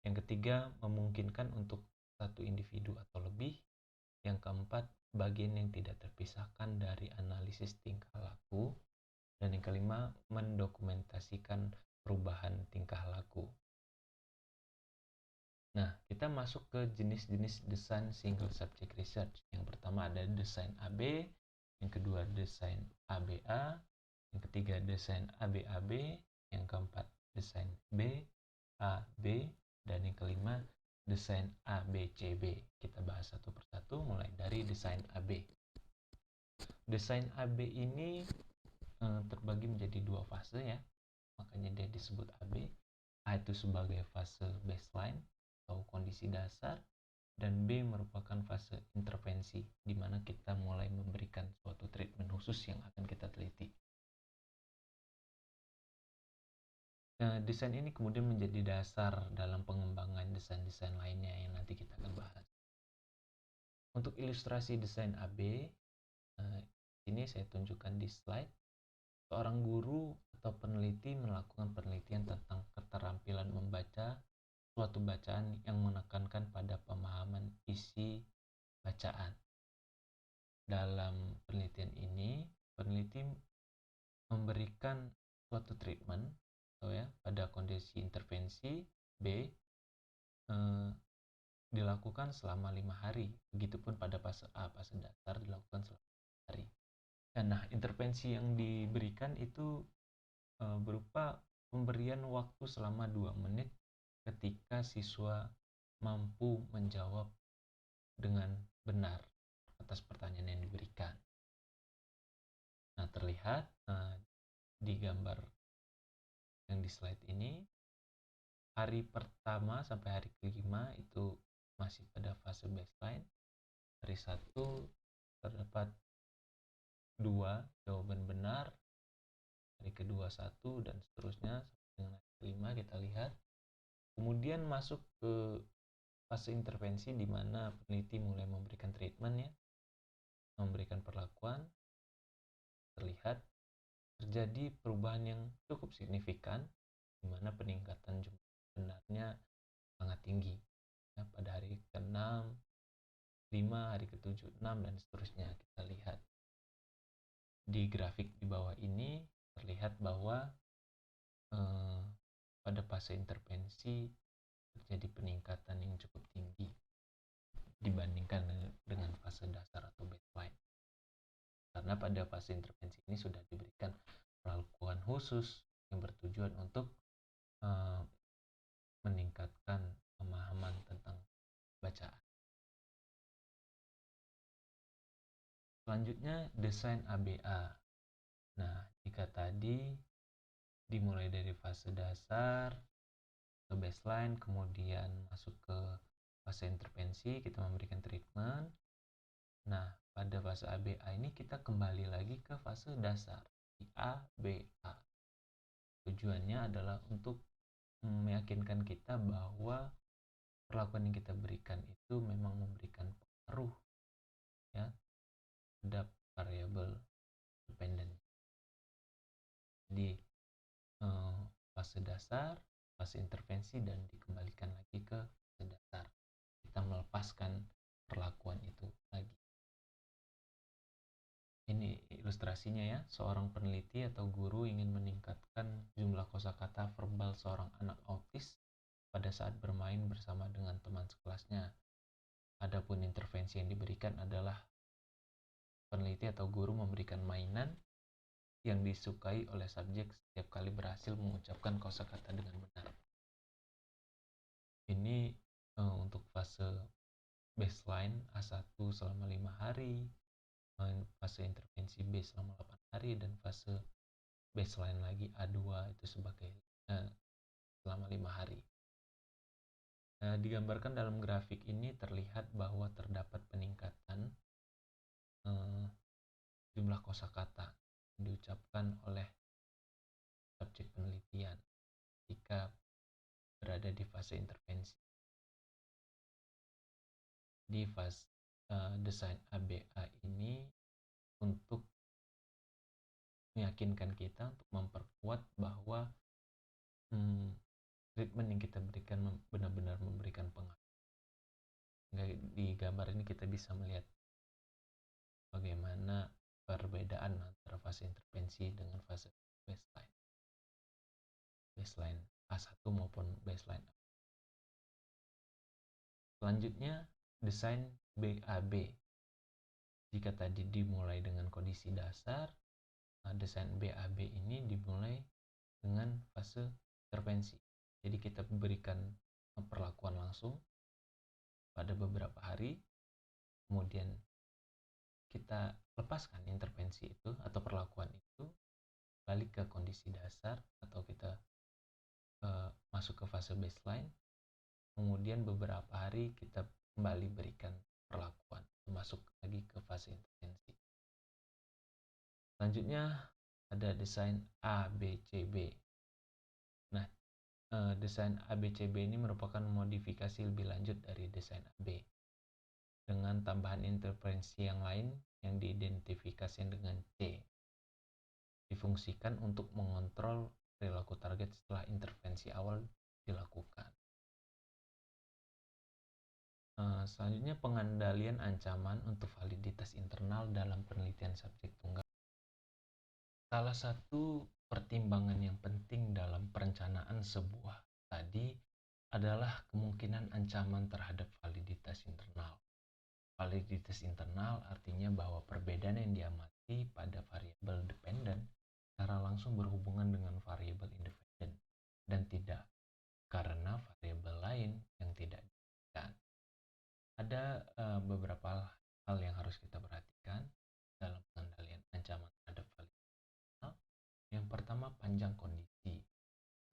Yang ketiga, memungkinkan untuk satu individu atau lebih. Yang keempat, bagian yang tidak terpisahkan dari analisis tingkah laku. Dan yang kelima, mendokumentasikan perubahan tingkah laku. Nah, kita masuk ke jenis-jenis desain single subject research. Yang pertama ada desain AB, yang kedua desain ABA, yang ketiga desain ABAB, yang keempat desain B, AB, dan yang kelima desain ABCB. Kita bahas satu persatu mulai dari desain AB. Desain AB ini terbagi menjadi dua fase ya, makanya dia disebut AB. A itu sebagai fase baseline atau kondisi dasar, dan B merupakan fase intervensi di mana kita mulai memberikan suatu treatment khusus yang akan kita teliti. Nah, desain ini kemudian menjadi dasar dalam pengembangan desain-desain lainnya yang nanti kita akan bahas. Untuk ilustrasi desain AB, ini saya tunjukkan di slide. Seorang guru atau peneliti melakukan penelitian tentang keterampilan membaca suatu bacaan yang menekankan pada pemahaman isi bacaan. Dalam penelitian ini, peneliti memberikan suatu treatment pada kondisi intervensi B dilakukan selama 5 hari. Begitupun pada fase A, fase dasar dilakukan selama 5 hari. Nah, intervensi yang diberikan itu berupa pemberian waktu selama 2 menit ketika siswa mampu menjawab dengan benar atas pertanyaan yang diberikan. Nah, terlihat di gambar yang di slide ini, hari pertama sampai hari kelima itu masih pada fase baseline. Hari 1 terdapat 2 jawaban benar, hari kedua 1, dan seterusnya sampai dengan hari kelima kita lihat. Kemudian masuk ke fase intervensi di mana peneliti mulai memberikan treatment ya, memberikan perlakuan. Terlihat terjadi perubahan yang cukup signifikan di mana peningkatan jumlah benarnya sangat tinggi. Ya, pada hari ke-6, 5, hari ke-7, 6, dan seterusnya. Kita lihat di grafik di bawah ini terlihat bahwa pada fase intervensi terjadi peningkatan yang cukup tinggi dibandingkan dengan fase dasar atau baseline. Karena pada fase intervensi ini sudah diberikan perlakuan khusus yang bertujuan untuk meningkatkan pemahaman tentang bacaan. Selanjutnya desain ABA. Nah, jika tadi dimulai dari fase dasar ke baseline, kemudian masuk ke fase intervensi, kita memberikan treatment. Nah, pada fase ABA ini kita kembali lagi ke fase dasar, di ABA. Tujuannya adalah untuk meyakinkan kita bahwa perlakuan yang kita berikan itu memang memberikan pengaruh ya terhadap variabel dependent. Di fase dasar, fase intervensi, dan dikembalikan lagi ke fase dasar. Kita melepaskan perlakuan itu lagi. Ini ilustrasinya ya, seorang peneliti atau guru ingin meningkatkan jumlah kosakata verbal seorang anak autis pada saat bermain bersama dengan teman sekelasnya. Adapun intervensi yang diberikan adalah peneliti atau guru memberikan mainan yang disukai oleh subjek setiap kali berhasil mengucapkan kosakata dengan benar. Ini untuk fase baseline A1 selama 5 hari, fase intervensi B selama 8 hari, dan fase baseline lagi A2 itu sebagai selama 5 hari. Digambarkan dalam grafik ini terlihat bahwa terdapat peningkatan jumlah kosakata yang diucapkan oleh subjek penelitian jika berada di fase intervensi. Di fase desain ABA ini untuk meyakinkan kita untuk memperkuat bahwa treatment yang kita berikan benar-benar memberikan pengaruh. Di gambar ini kita bisa melihat bagaimana perbedaan antara fase intervensi dengan fase baseline A1 maupun baseline A. Selanjutnya, desain BAB. Jika tadi dimulai dengan kondisi dasar, desain BAB ini dimulai dengan fase intervensi. Jadi kita berikan perlakuan langsung pada beberapa hari, kemudian kita lepaskan intervensi itu atau perlakuan itu, balik ke kondisi dasar atau kita masuk ke fase baseline, kemudian beberapa hari kita kembali berikan perlakuan, masuk lagi ke fase intervensi. Selanjutnya ada desain ABCB. Nah, desain ABCB ini merupakan modifikasi lebih lanjut dari desain AB dengan tambahan intervensi yang lain yang diidentifikasi dengan C. Difungsikan untuk mengontrol perilaku target setelah intervensi awal dilakukan. Selanjutnya, pengendalian ancaman untuk validitas internal dalam penelitian subjek tunggal. Salah satu pertimbangan yang penting dalam perencanaan sebuah studi adalah kemungkinan ancaman terhadap validitas internal. Validitas internal artinya bahwa perbedaan yang diamati pada variabel dependent secara langsung berhubungan dengan variabel independen dan tidak karena variabel lain yang tidak diinginkan. Ada beberapa hal yang harus kita perhatikan dalam pengendalian ancaman terhadap validitas internal. Yang pertama, panjang kondisi.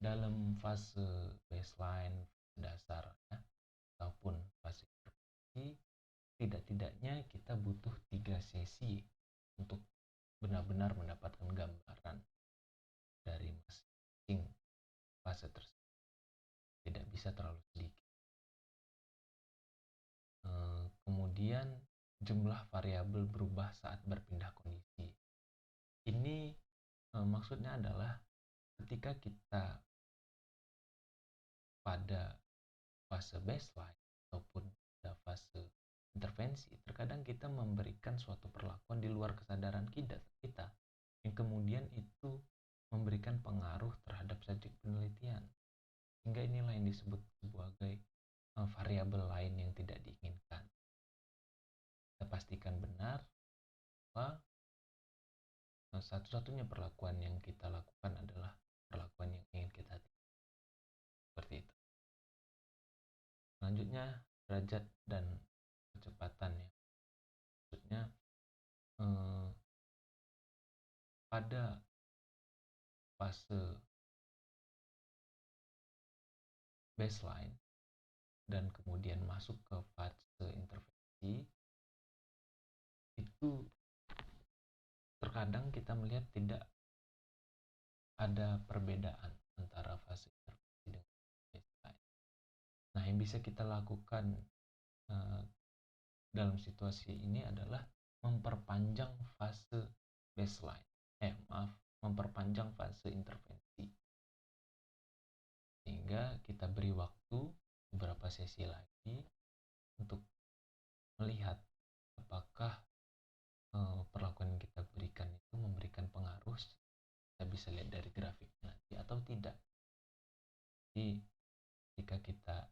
Dalam fase baseline, dasar, ataupun fase intervensi, tidak-tidaknya kita butuh 3 sesi untuk benar-benar mendapatkan gambaran dari masing-masing fase tersebut. Tidak bisa terlalu sedikit. Kemudian jumlah variabel berubah saat berpindah kondisi. Ini maksudnya adalah ketika kita pada fase baseline ataupun pada fase intervensi, terkadang kita memberikan suatu perlakuan di luar kesadaran kita yang kemudian itu memberikan pengaruh terhadap subjek penelitian, sehingga inilah yang disebut sebagai variabel lain yang tidak diinginkan. Kita pastikan benar bahwa satu-satunya perlakuan yang kita lakukan adalah perlakuan yang ingin kita tinggalkan. Seperti itu. Selanjutnya, derajat dan kecepatan ya. Maksudnya pada fase baseline dan kemudian masuk ke fase intervensi, itu terkadang kita melihat tidak ada perbedaan antara fase intervensi dengan baseline. Nah, yang bisa kita lakukan dalam situasi ini adalah memperpanjang fase baseline. Memperpanjang fase intervensi. Sehingga kita beri waktu beberapa sesi lagi untuk melihat apakah perlakuan yang kita berikan itu bisa lihat dari grafik nanti atau tidak. Jadi jika kita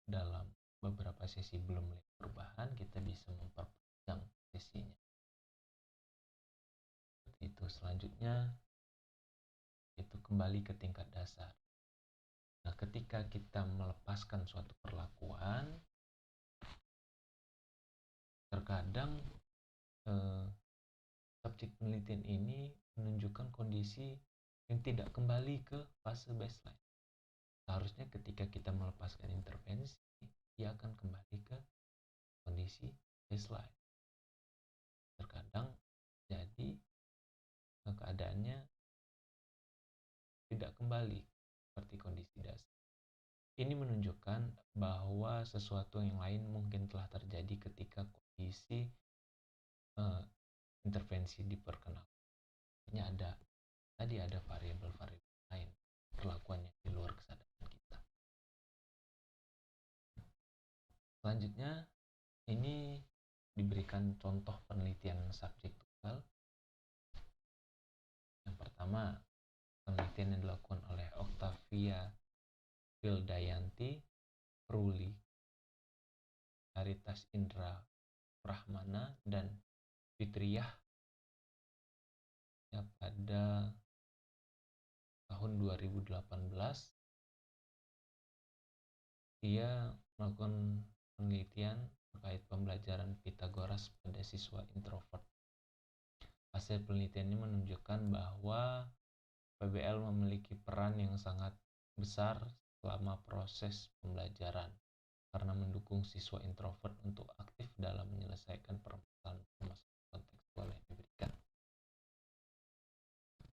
dalam beberapa sesi belum melihat perubahan, kita bisa memperpanjang sesinya. Seperti itu. Selanjutnya itu kembali ke tingkat dasar. Nah, ketika kita melepaskan suatu perlakuan, terkadang subjek penelitian ini menunjukkan kondisi yang tidak kembali ke fase baseline. Seharusnya ketika kita melepaskan intervensi, dia akan kembali ke kondisi baseline. Terkadang jadi keadaannya tidak kembali seperti kondisi dasar. Ini menunjukkan bahwa sesuatu yang lain mungkin telah terjadi ketika kondisi intervensi diperkenalkan. Ini ada variabel-variabel lain perlakuannya di luar kesadaran kita. Selanjutnya ini diberikan contoh penelitian subjektual. Yang pertama, penelitian yang dilakukan oleh Octavia Wildayanti, Ruli, Caritas Indra Prahmana, dan Fitriyah ya, pada tahun 2018. Dia melakukan penelitian terkait pembelajaran Pythagoras pada siswa introvert. Hasil penelitian ini menunjukkan bahwa PBL memiliki peran yang sangat besar selama proses pembelajaran karena mendukung siswa introvert untuk aktif dalam menyelesaikan permasalahan kontekstual yang diberikan.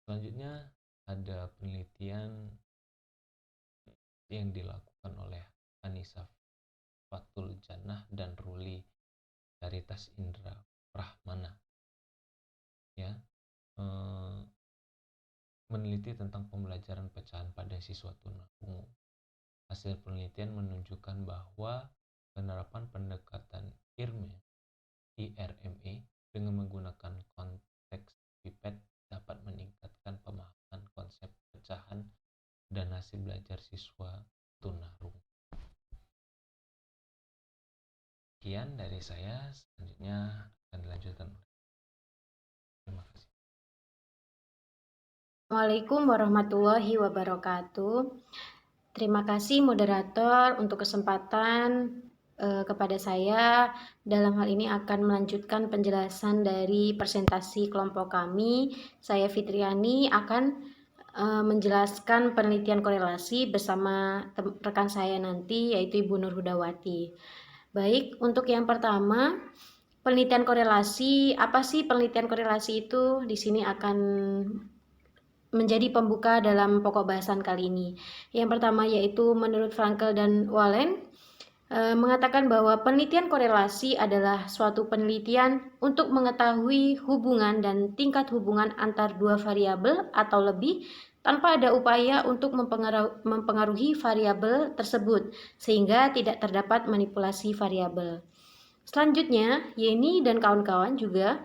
Selanjutnya ada penelitian yang dilakukan oleh Anissa Fatul Jannah dan Ruli Caritas Indra Prahmana, ya, meneliti tentang pembelajaran pecahan pada siswa tunarungu. Hasil penelitian menunjukkan bahwa penerapan pendekatan IRME dengan menggunakan konteks pipet dapat meningkatkan pemahaman konsep pecahan dan hasil belajar siswa tunarungu. Sekian dari saya, selanjutnya akan dilanjutkan. Terima kasih. Assalamualaikum warahmatullahi wabarakatuh. Terima kasih moderator untuk kesempatan kepada saya. Dalam hal ini akan melanjutkan penjelasan dari presentasi kelompok kami. Saya Fitriani akan menjelaskan penelitian korelasi bersama rekan saya nanti, yaitu Ibu Nur Hudawati. Baik, untuk yang pertama, penelitian korelasi. Apa sih penelitian korelasi itu? Di sini akan menjadi pembuka dalam pokok bahasan kali ini. Yang pertama yaitu menurut Frankel dan Wallen mengatakan bahwa penelitian korelasi adalah suatu penelitian untuk mengetahui hubungan dan tingkat hubungan antar dua variabel atau lebih tanpa ada upaya untuk mempengaruhi variabel tersebut sehingga tidak terdapat manipulasi variabel. Selanjutnya, Yeni dan kawan-kawan juga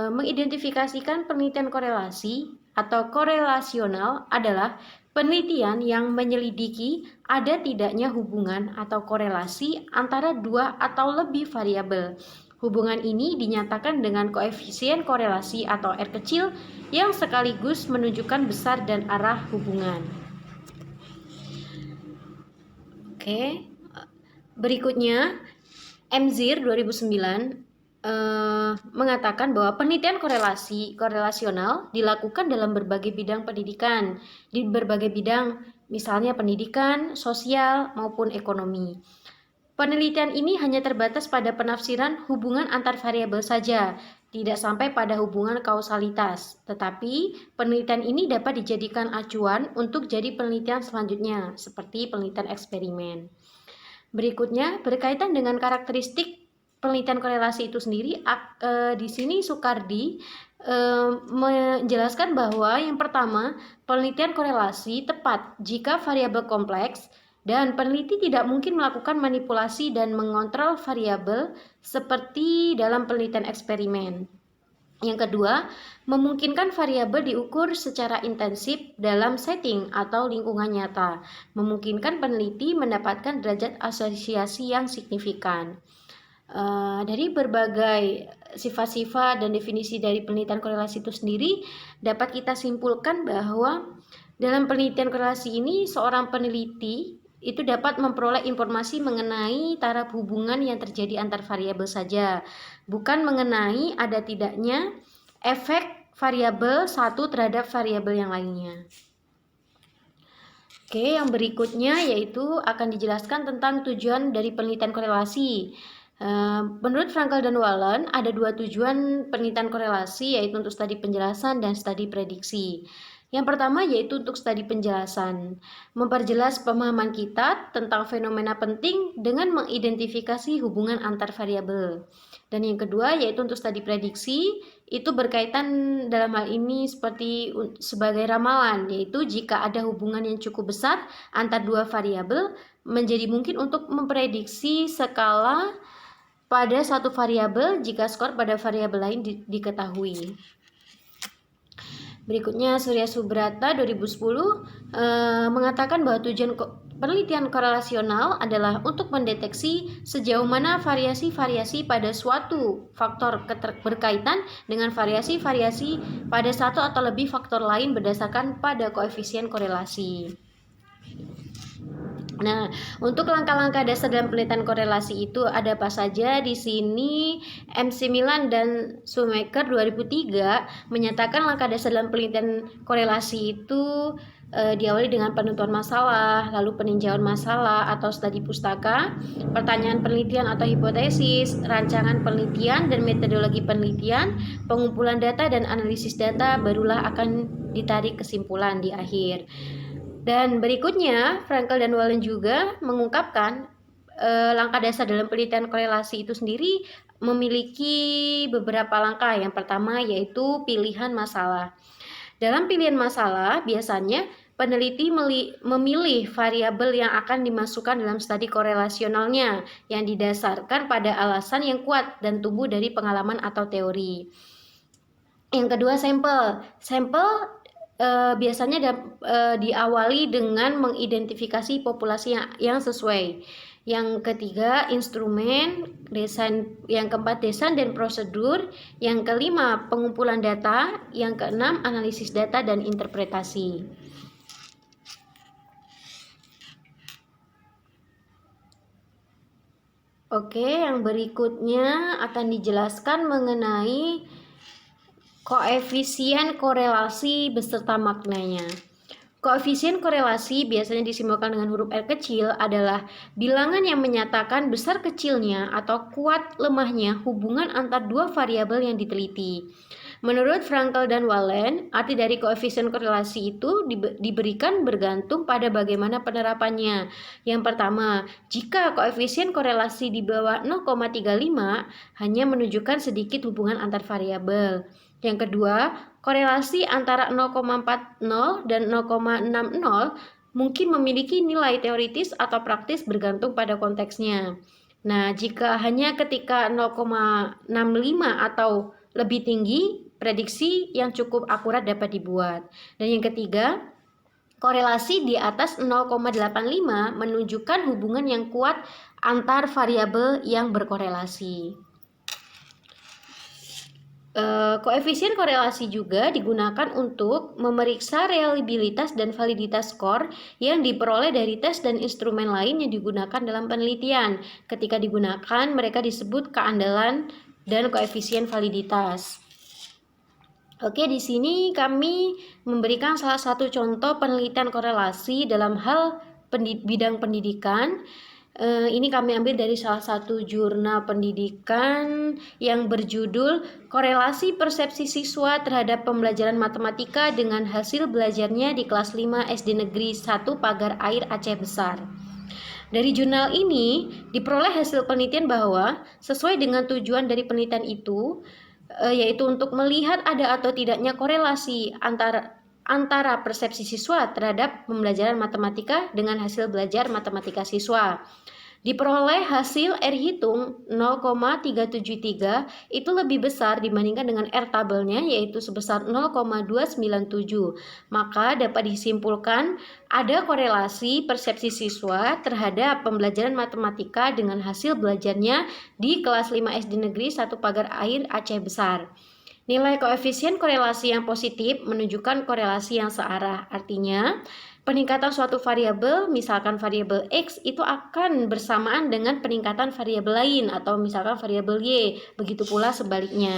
mengidentifikasikan penelitian korelasi atau korelasional adalah penelitian yang menyelidiki ada tidaknya hubungan atau korelasi antara dua atau lebih variabel. Hubungan ini dinyatakan dengan koefisien korelasi atau R kecil yang sekaligus menunjukkan besar dan arah hubungan. Oke, berikutnya Emzir 2009 mengatakan bahwa penelitian korelasional dilakukan dalam berbagai bidang pendidikan, di berbagai bidang misalnya pendidikan, sosial, maupun ekonomi. Penelitian ini hanya terbatas pada penafsiran hubungan antar variabel saja, tidak sampai pada hubungan kausalitas. Tetapi penelitian ini dapat dijadikan acuan untuk jadi penelitian selanjutnya, seperti penelitian eksperimen. Berikutnya, berkaitan dengan karakteristik penelitian korelasi itu sendiri, di sini Soekardi menjelaskan bahwa yang pertama, penelitian korelasi tepat jika variabel kompleks dan peneliti tidak mungkin melakukan manipulasi dan mengontrol variabel seperti dalam penelitian eksperimen. Yang kedua, memungkinkan variabel diukur secara intensif dalam setting atau lingkungan nyata, memungkinkan peneliti mendapatkan derajat asosiasi yang signifikan. Dari berbagai sifat-sifat dan definisi dari penelitian korelasi itu sendiri, dapat kita simpulkan bahwa dalam penelitian korelasi ini, seorang peneliti itu dapat memperoleh informasi mengenai taraf hubungan yang terjadi antar variabel saja, bukan mengenai ada tidaknya efek variabel satu terhadap variabel yang lainnya. Oke, yang berikutnya yaitu akan dijelaskan tentang tujuan dari penelitian korelasi. Menurut Frankel dan Whelan, ada dua tujuan penelitian korelasi, yaitu untuk studi penjelasan dan studi prediksi. Yang pertama yaitu untuk studi penjelasan, memperjelas pemahaman kita tentang fenomena penting dengan mengidentifikasi hubungan antar variabel. Dan yang kedua yaitu untuk studi prediksi, itu berkaitan dalam hal ini sebagai ramalan, yaitu jika ada hubungan yang cukup besar antar dua variabel, menjadi mungkin untuk memprediksi skala pada satu variabel jika skor pada variabel lain diketahui. Berikutnya Surya Subrata 2010 mengatakan bahwa tujuan penelitian korelasional adalah untuk mendeteksi sejauh mana variasi-variasi pada suatu faktor berkaitan dengan variasi-variasi pada satu atau lebih faktor lain berdasarkan pada koefisien korelasi. Nah, untuk langkah-langkah dasar dalam penelitian korelasi itu ada apa saja? Di sini MC Milan dan Schumacher 2003 menyatakan langkah dasar dalam penelitian korelasi itu diawali dengan penentuan masalah, lalu peninjauan masalah atau studi pustaka, pertanyaan penelitian atau hipotesis, rancangan penelitian dan metodologi penelitian, pengumpulan data dan analisis data, barulah akan ditarik kesimpulan di akhir. Dan berikutnya, Frankel dan Whelan juga mengungkapkan langkah dasar dalam penelitian korelasi itu sendiri memiliki beberapa langkah. Yang pertama yaitu pilihan masalah. Dalam pilihan masalah, biasanya peneliti memilih variabel yang akan dimasukkan dalam studi korelasionalnya yang didasarkan pada alasan yang kuat dan tumbuh dari pengalaman atau teori. Yang kedua, sampel. Sampel biasanya diawali dengan mengidentifikasi populasi yang sesuai. Yang ketiga, instrumen, desain. Yang keempat, desain dan prosedur. Yang kelima, pengumpulan data. Yang keenam, analisis data dan interpretasi. Oke, yang berikutnya akan dijelaskan mengenai koefisien korelasi beserta maknanya. Koefisien korelasi biasanya disimbolkan dengan huruf R kecil adalah bilangan yang menyatakan besar kecilnya atau kuat lemahnya hubungan antar dua variabel yang diteliti. Menurut Frankel dan Whelan, arti dari koefisien korelasi itu diberikan bergantung pada bagaimana penerapannya. Yang pertama, jika koefisien korelasi di bawah 0,35 hanya menunjukkan sedikit hubungan antar variabel. Yang kedua, korelasi antara 0,40 dan 0,60 mungkin memiliki nilai teoritis atau praktis bergantung pada konteksnya. Nah, jika hanya ketika 0,65 atau lebih tinggi, prediksi yang cukup akurat dapat dibuat. Dan yang ketiga, korelasi di atas 0,85 menunjukkan hubungan yang kuat antar variabel yang berkorelasi. Koefisien korelasi juga digunakan untuk memeriksa reliabilitas dan validitas skor yang diperoleh dari tes dan instrumen lain yang digunakan dalam penelitian. Ketika digunakan, mereka disebut keandalan dan koefisien validitas. Oke, di sini kami memberikan salah satu contoh penelitian korelasi dalam hal bidang pendidikan. Ini kami ambil dari salah satu jurnal pendidikan yang berjudul Korelasi Persepsi Siswa Terhadap Pembelajaran Matematika dengan Hasil Belajarnya di Kelas 5 SD Negeri 1 Pagar Air Aceh Besar. Dari jurnal ini diperoleh hasil penelitian bahwa sesuai dengan tujuan dari penelitian itu, yaitu untuk melihat ada atau tidaknya korelasi antara persepsi siswa terhadap pembelajaran matematika dengan hasil belajar matematika siswa. Diperoleh hasil R hitung 0,373 itu lebih besar dibandingkan dengan R tabelnya, yaitu sebesar 0,297. Maka dapat disimpulkan ada korelasi persepsi siswa terhadap pembelajaran matematika dengan hasil belajarnya di kelas 5 SD Negeri 1 Pagar Air Aceh Besar. Nilai koefisien korelasi yang positif menunjukkan korelasi yang searah. Artinya, peningkatan suatu variabel, misalkan variabel X, itu akan bersamaan dengan peningkatan variabel lain atau misalkan variabel Y. Begitu pula sebaliknya.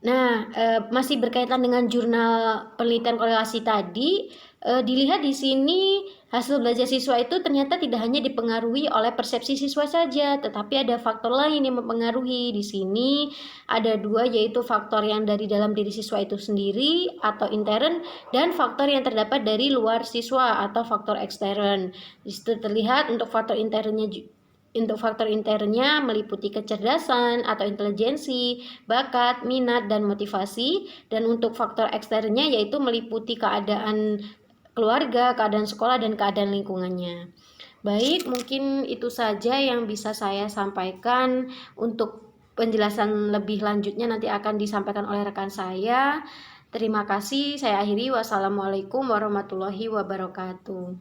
Nah, masih berkaitan dengan jurnal penelitian korelasi tadi, dilihat di sini hasil belajar siswa itu ternyata tidak hanya dipengaruhi oleh persepsi siswa saja, tetapi ada faktor lain yang mempengaruhi. Di sini ada dua, yaitu faktor yang dari dalam diri siswa itu sendiri atau intern, dan faktor yang terdapat dari luar siswa atau faktor ekstern. Di situ terlihat untuk faktor internnya meliputi kecerdasan atau intelijensi, bakat, minat, dan motivasi. Dan untuk faktor eksternnya yaitu meliputi keadaan keluarga, keadaan sekolah, dan keadaan lingkungannya. Baik, mungkin itu saja yang bisa saya sampaikan. Untuk penjelasan lebih lanjutnya nanti akan disampaikan oleh rekan saya. Terima kasih, saya akhiri. Wassalamualaikum warahmatullahi wabarakatuh.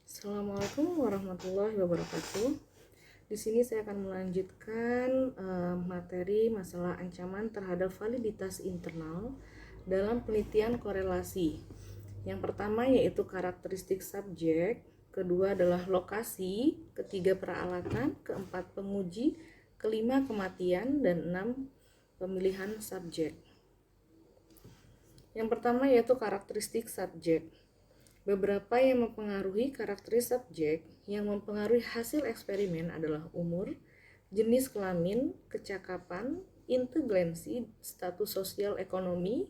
Assalamualaikum warahmatullahi wabarakatuh. Di sini saya akan melanjutkan materi masalah ancaman terhadap validitas internal dalam penelitian korelasi. Yang pertama yaitu karakteristik subjek, kedua adalah lokasi, ketiga peralatan, keempat penguji, kelima kematian, dan 6 pemilihan subjek. Yang pertama yaitu karakteristik subjek. Beberapa yang mempengaruhi karakteristik subjek yang mempengaruhi hasil eksperimen adalah umur, jenis kelamin, kecakapan, inteligensi, status sosial ekonomi,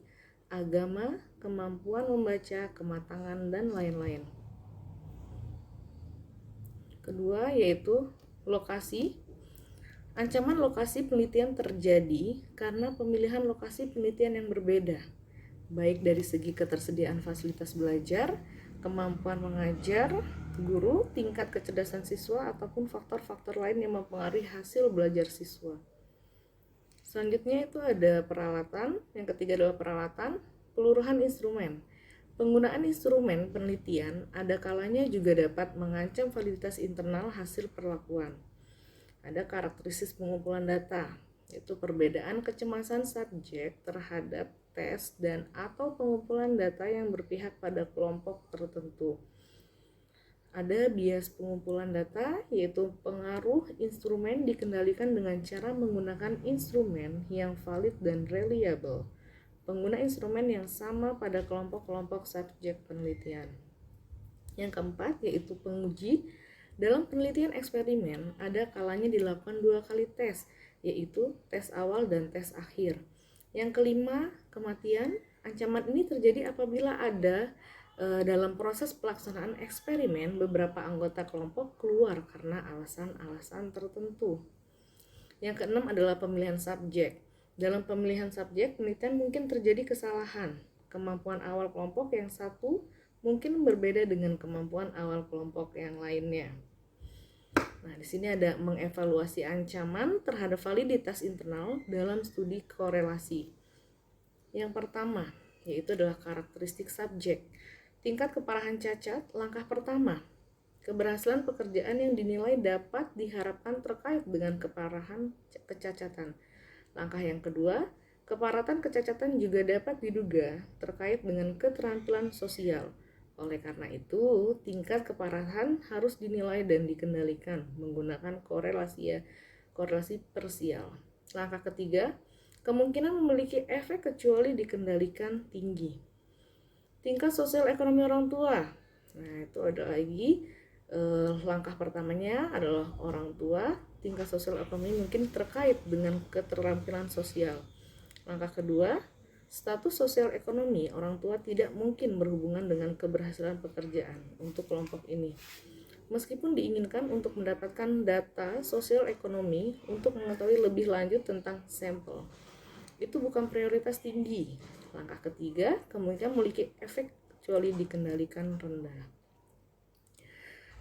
agama, kemampuan membaca, kematangan, dan lain-lain. Kedua yaitu lokasi. Ancaman lokasi penelitian terjadi karena pemilihan lokasi penelitian yang berbeda, baik dari segi ketersediaan fasilitas belajar, kemampuan mengajar guru, tingkat kecerdasan siswa, ataupun faktor-faktor lain yang mempengaruhi hasil belajar siswa. Selanjutnya itu ada peralatan. Yang ketiga adalah peralatan, peluruhan instrumen. Penggunaan instrumen penelitian ada kalanya juga dapat mengancam validitas internal hasil perlakuan. Ada karakteristik pengumpulan data, yaitu perbedaan kecemasan subjek terhadap tes dan atau pengumpulan data yang berpihak pada kelompok tertentu. Ada bias pengumpulan data, yaitu pengaruh instrumen dikendalikan dengan cara menggunakan instrumen yang valid dan reliable. Pengguna instrumen yang sama pada kelompok-kelompok subjek penelitian. Yang keempat yaitu penguji. Dalam penelitian eksperimen ada kalanya dilakukan 2 kali tes, yaitu tes awal dan tes akhir. Yang kelima, kematian. Ancaman ini terjadi apabila ada dalam proses pelaksanaan eksperimen beberapa anggota kelompok keluar karena alasan-alasan tertentu. Yang keenam adalah pemilihan subjek. Dalam pemilihan subjek, penelitian mungkin terjadi kesalahan. Kemampuan awal kelompok yang satu mungkin berbeda dengan kemampuan awal kelompok yang lainnya. Nah, di sini ada mengevaluasi ancaman terhadap validitas internal dalam studi korelasi. Yang pertama, yaitu adalah karakteristik subjek. Tingkat keparahan cacat, langkah pertama. Keberhasilan pekerjaan yang dinilai dapat diharapkan terkait dengan keparahan kecacatan. Langkah yang kedua, keparatan kecacatan juga dapat diduga terkait dengan keterampilan sosial. Oleh karena itu, tingkat keparahan harus dinilai dan dikendalikan menggunakan korelasi parsial. Langkah ketiga, kemungkinan memiliki efek kecuali dikendalikan tinggi. Tingkat sosial ekonomi orang tua. Nah, itu ada lagi langkah pertamanya adalah orang tua. Tingkat sosial ekonomi mungkin terkait dengan keterampilan sosial. Langkah kedua, status sosial ekonomi orang tua tidak mungkin berhubungan dengan keberhasilan pekerjaan untuk kelompok ini. Meskipun diinginkan untuk mendapatkan data sosial ekonomi untuk mengetahui lebih lanjut tentang sampel, itu bukan prioritas tinggi. Langkah ketiga, kemungkinan memiliki efek kecuali dikendalikan rendah.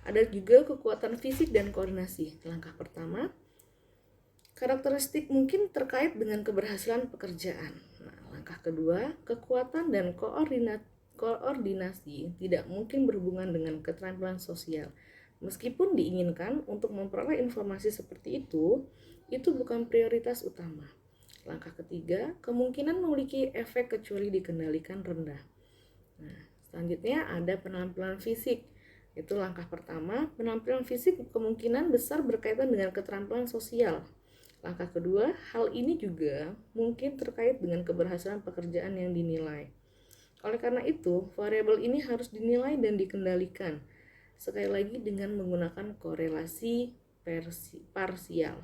Ada juga kekuatan fisik dan koordinasi. Langkah pertama, karakteristik mungkin terkait dengan keberhasilan pekerjaan. Nah, langkah kedua, kekuatan dan koordinasi tidak mungkin berhubungan dengan keterampilan sosial. Meskipun diinginkan untuk memperoleh informasi seperti itu bukan prioritas utama. Langkah ketiga, kemungkinan memiliki efek kecuali dikendalikan rendah. Nah, selanjutnya ada penampilan fisik. Itu langkah pertama, penampilan fisik kemungkinan besar berkaitan dengan keterampilan sosial. Langkah kedua, hal ini juga mungkin terkait dengan keberhasilan pekerjaan yang dinilai. Oleh karena itu, variabel ini harus dinilai dan dikendalikan. Sekali lagi dengan menggunakan korelasi parsial.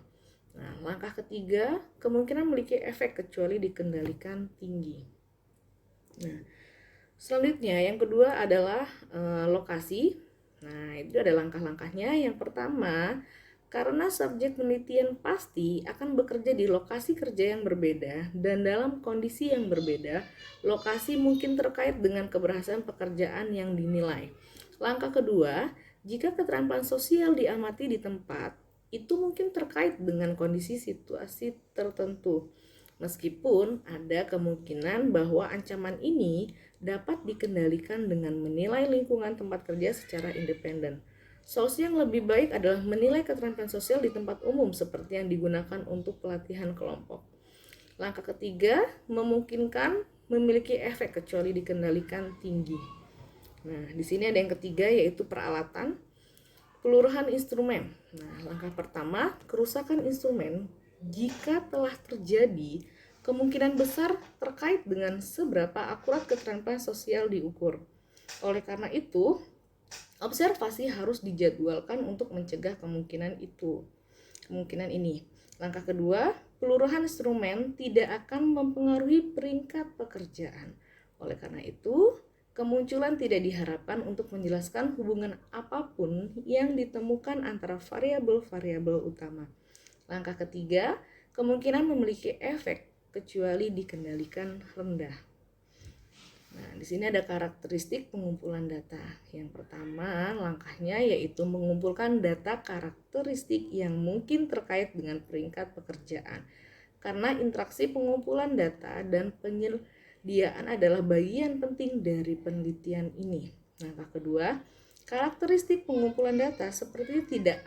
Nah, langkah ketiga, kemungkinan memiliki efek kecuali dikendalikan tinggi. Nah, selanjutnya yang kedua adalah lokasi. Nah, itu ada langkah-langkahnya. Yang pertama, karena subjek penelitian pasti akan bekerja di lokasi kerja yang berbeda dan dalam kondisi yang berbeda, lokasi mungkin terkait dengan keberhasilan pekerjaan yang dinilai. Langkah kedua, jika keterampilan sosial diamati di tempat, itu mungkin terkait dengan kondisi situasi tertentu. Meskipun ada kemungkinan bahwa ancaman ini dapat dikendalikan dengan menilai lingkungan tempat kerja secara independen. Solusi yang lebih baik adalah menilai keterampilan sosial di tempat umum seperti yang digunakan untuk pelatihan kelompok. Langkah ketiga, memungkinkan memiliki efek kecuali dikendalikan tinggi. Nah, di sini ada yang ketiga yaitu peralatan, peluruhan instrumen. Nah, langkah pertama, kerusakan instrumen jika telah terjadi, kemungkinan besar terkait dengan seberapa akurat keterampilan sosial diukur. Oleh karena itu, observasi harus dijadwalkan untuk mencegah kemungkinan ini. Langkah kedua, peluruhan instrumen tidak akan mempengaruhi peringkat pekerjaan. Oleh karena itu, kemunculan tidak diharapkan untuk menjelaskan hubungan apapun yang ditemukan antara variabel-variabel utama. Langkah ketiga, kemungkinan memiliki efek kecuali dikendalikan rendah. Nah, di sini ada karakteristik pengumpulan data. Yang pertama, langkahnya yaitu mengumpulkan data karakteristik yang mungkin terkait dengan peringkat pekerjaan. Karena interaksi pengumpulan data dan penyediaan adalah bagian penting dari penelitian ini. Langkah kedua, karakteristik pengumpulan data seperti tidak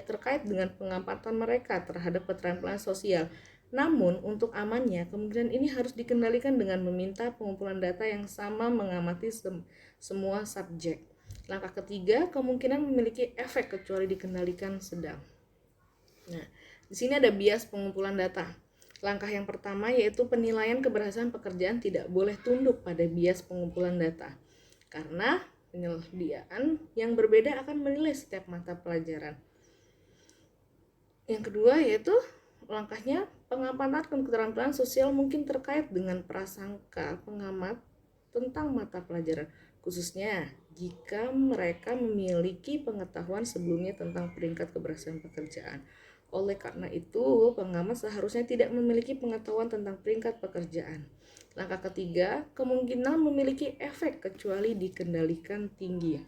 terkait dengan pengamatan mereka terhadap keterampilan sosial. Namun, untuk amannya, kemungkinan ini harus dikendalikan dengan meminta pengumpulan data yang sama mengamati semua subjek. Langkah ketiga, kemungkinan memiliki efek kecuali dikendalikan sedang. Nah, di sini ada bias pengumpulan data. Langkah yang pertama yaitu penilaian keberhasilan pekerjaan tidak boleh tunduk pada bias pengumpulan data. Karena penyediaan yang berbeda akan menilai setiap mata pelajaran. Yang kedua yaitu langkahnya pengamatan keterampilan sosial mungkin terkait dengan prasangka pengamat tentang mata pelajaran, khususnya jika mereka memiliki pengetahuan sebelumnya tentang peringkat keberhasilan pekerjaan. Oleh karena itu, pengamat seharusnya tidak memiliki pengetahuan tentang peringkat pekerjaan. Langkah ketiga, kemungkinan memiliki efek kecuali dikendalikan tinggi.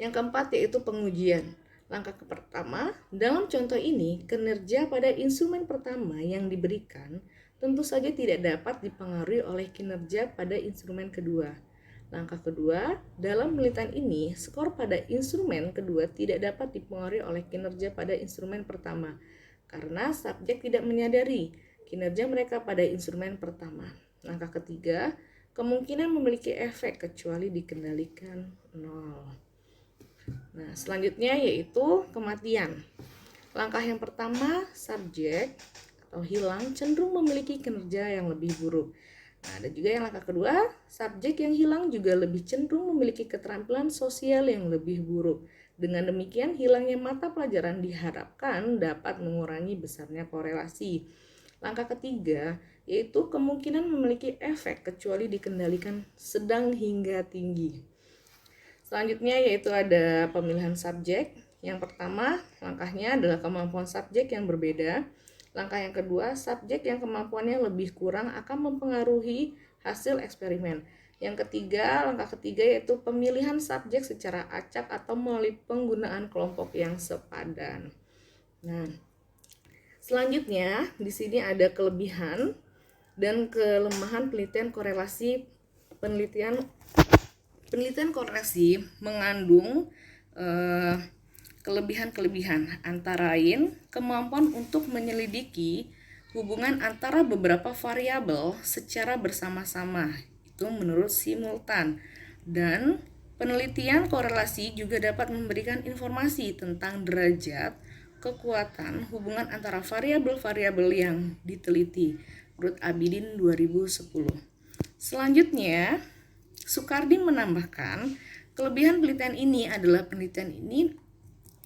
Yang keempat yaitu pengujian. Langkah pertama, dalam contoh ini, kinerja pada instrumen pertama yang diberikan tentu saja tidak dapat dipengaruhi oleh kinerja pada instrumen kedua. Langkah kedua, dalam penelitian ini, skor pada instrumen kedua tidak dapat dipengaruhi oleh kinerja pada instrumen pertama, karena subjek tidak menyadari kinerja mereka pada instrumen pertama. Langkah ketiga, kemungkinan memiliki efek kecuali dikendalikan 0. Nah, selanjutnya yaitu kematian. Langkah yang pertama, subjek atau hilang cenderung memiliki kinerja yang lebih buruk. Nah, ada juga yang langkah kedua, subjek yang hilang juga lebih cenderung memiliki keterampilan sosial yang lebih buruk. Dengan demikian, hilangnya mata pelajaran diharapkan dapat mengurangi besarnya korelasi. Langkah ketiga, yaitu kemungkinan memiliki efek kecuali dikendalikan sedang hingga tinggi. Selanjutnya yaitu ada pemilihan subjek. Yang pertama, langkahnya adalah kemampuan subjek yang berbeda. Langkah yang kedua, subjek yang kemampuannya lebih kurang akan mempengaruhi hasil eksperimen. Yang ketiga, langkah ketiga yaitu pemilihan subjek secara acak atau melalui penggunaan kelompok yang sepadan. Nah, selanjutnya di sini ada kelebihan dan kelemahan penelitian korelasi. Penelitian korelasi mengandung kelebihan-kelebihan, antara lain kemampuan untuk menyelidiki hubungan antara beberapa variabel secara bersama-sama, itu menurut simultan. Dan penelitian korelasi juga dapat memberikan informasi tentang derajat kekuatan hubungan antara variabel-variabel yang diteliti, menurut Abidin 2010. Selanjutnya, Sukardi menambahkan, kelebihan penelitian ini adalah penelitian ini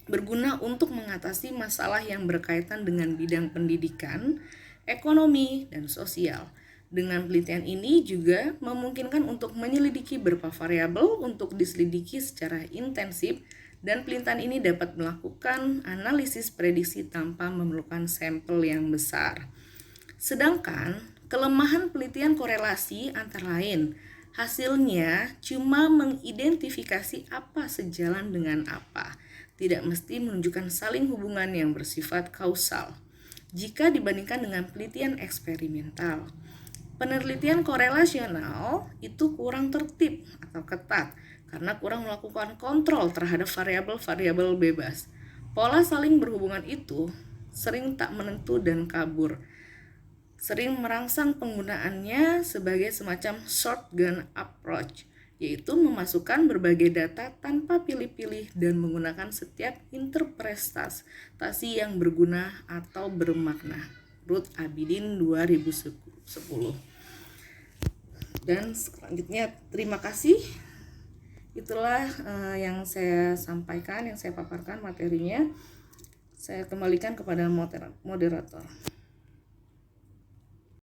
berguna untuk mengatasi masalah yang berkaitan dengan bidang pendidikan, ekonomi, dan sosial. Dengan penelitian ini juga memungkinkan untuk menyelidiki beberapa variabel untuk diselidiki secara intensif, dan penelitian ini dapat melakukan analisis prediksi tanpa memerlukan sampel yang besar. Sedangkan kelemahan penelitian korelasi antara lain, hasilnya cuma mengidentifikasi apa sejalan dengan apa, tidak mesti menunjukkan saling hubungan yang bersifat kausal jika dibandingkan dengan penelitian eksperimental. Penelitian korelasional itu kurang tertib atau ketat karena kurang melakukan kontrol terhadap variabel-variabel bebas. Pola saling berhubungan itu sering tak menentu dan kabur, sering merangsang penggunaannya sebagai semacam shotgun approach, yaitu memasukkan berbagai data tanpa pilih-pilih dan menggunakan setiap interpretasi yang berguna atau bermakna. Ruth Abidin 2010. Dan selanjutnya, terima kasih. Itulah yang saya sampaikan, yang saya paparkan materinya. Saya kembalikan kepada moderator.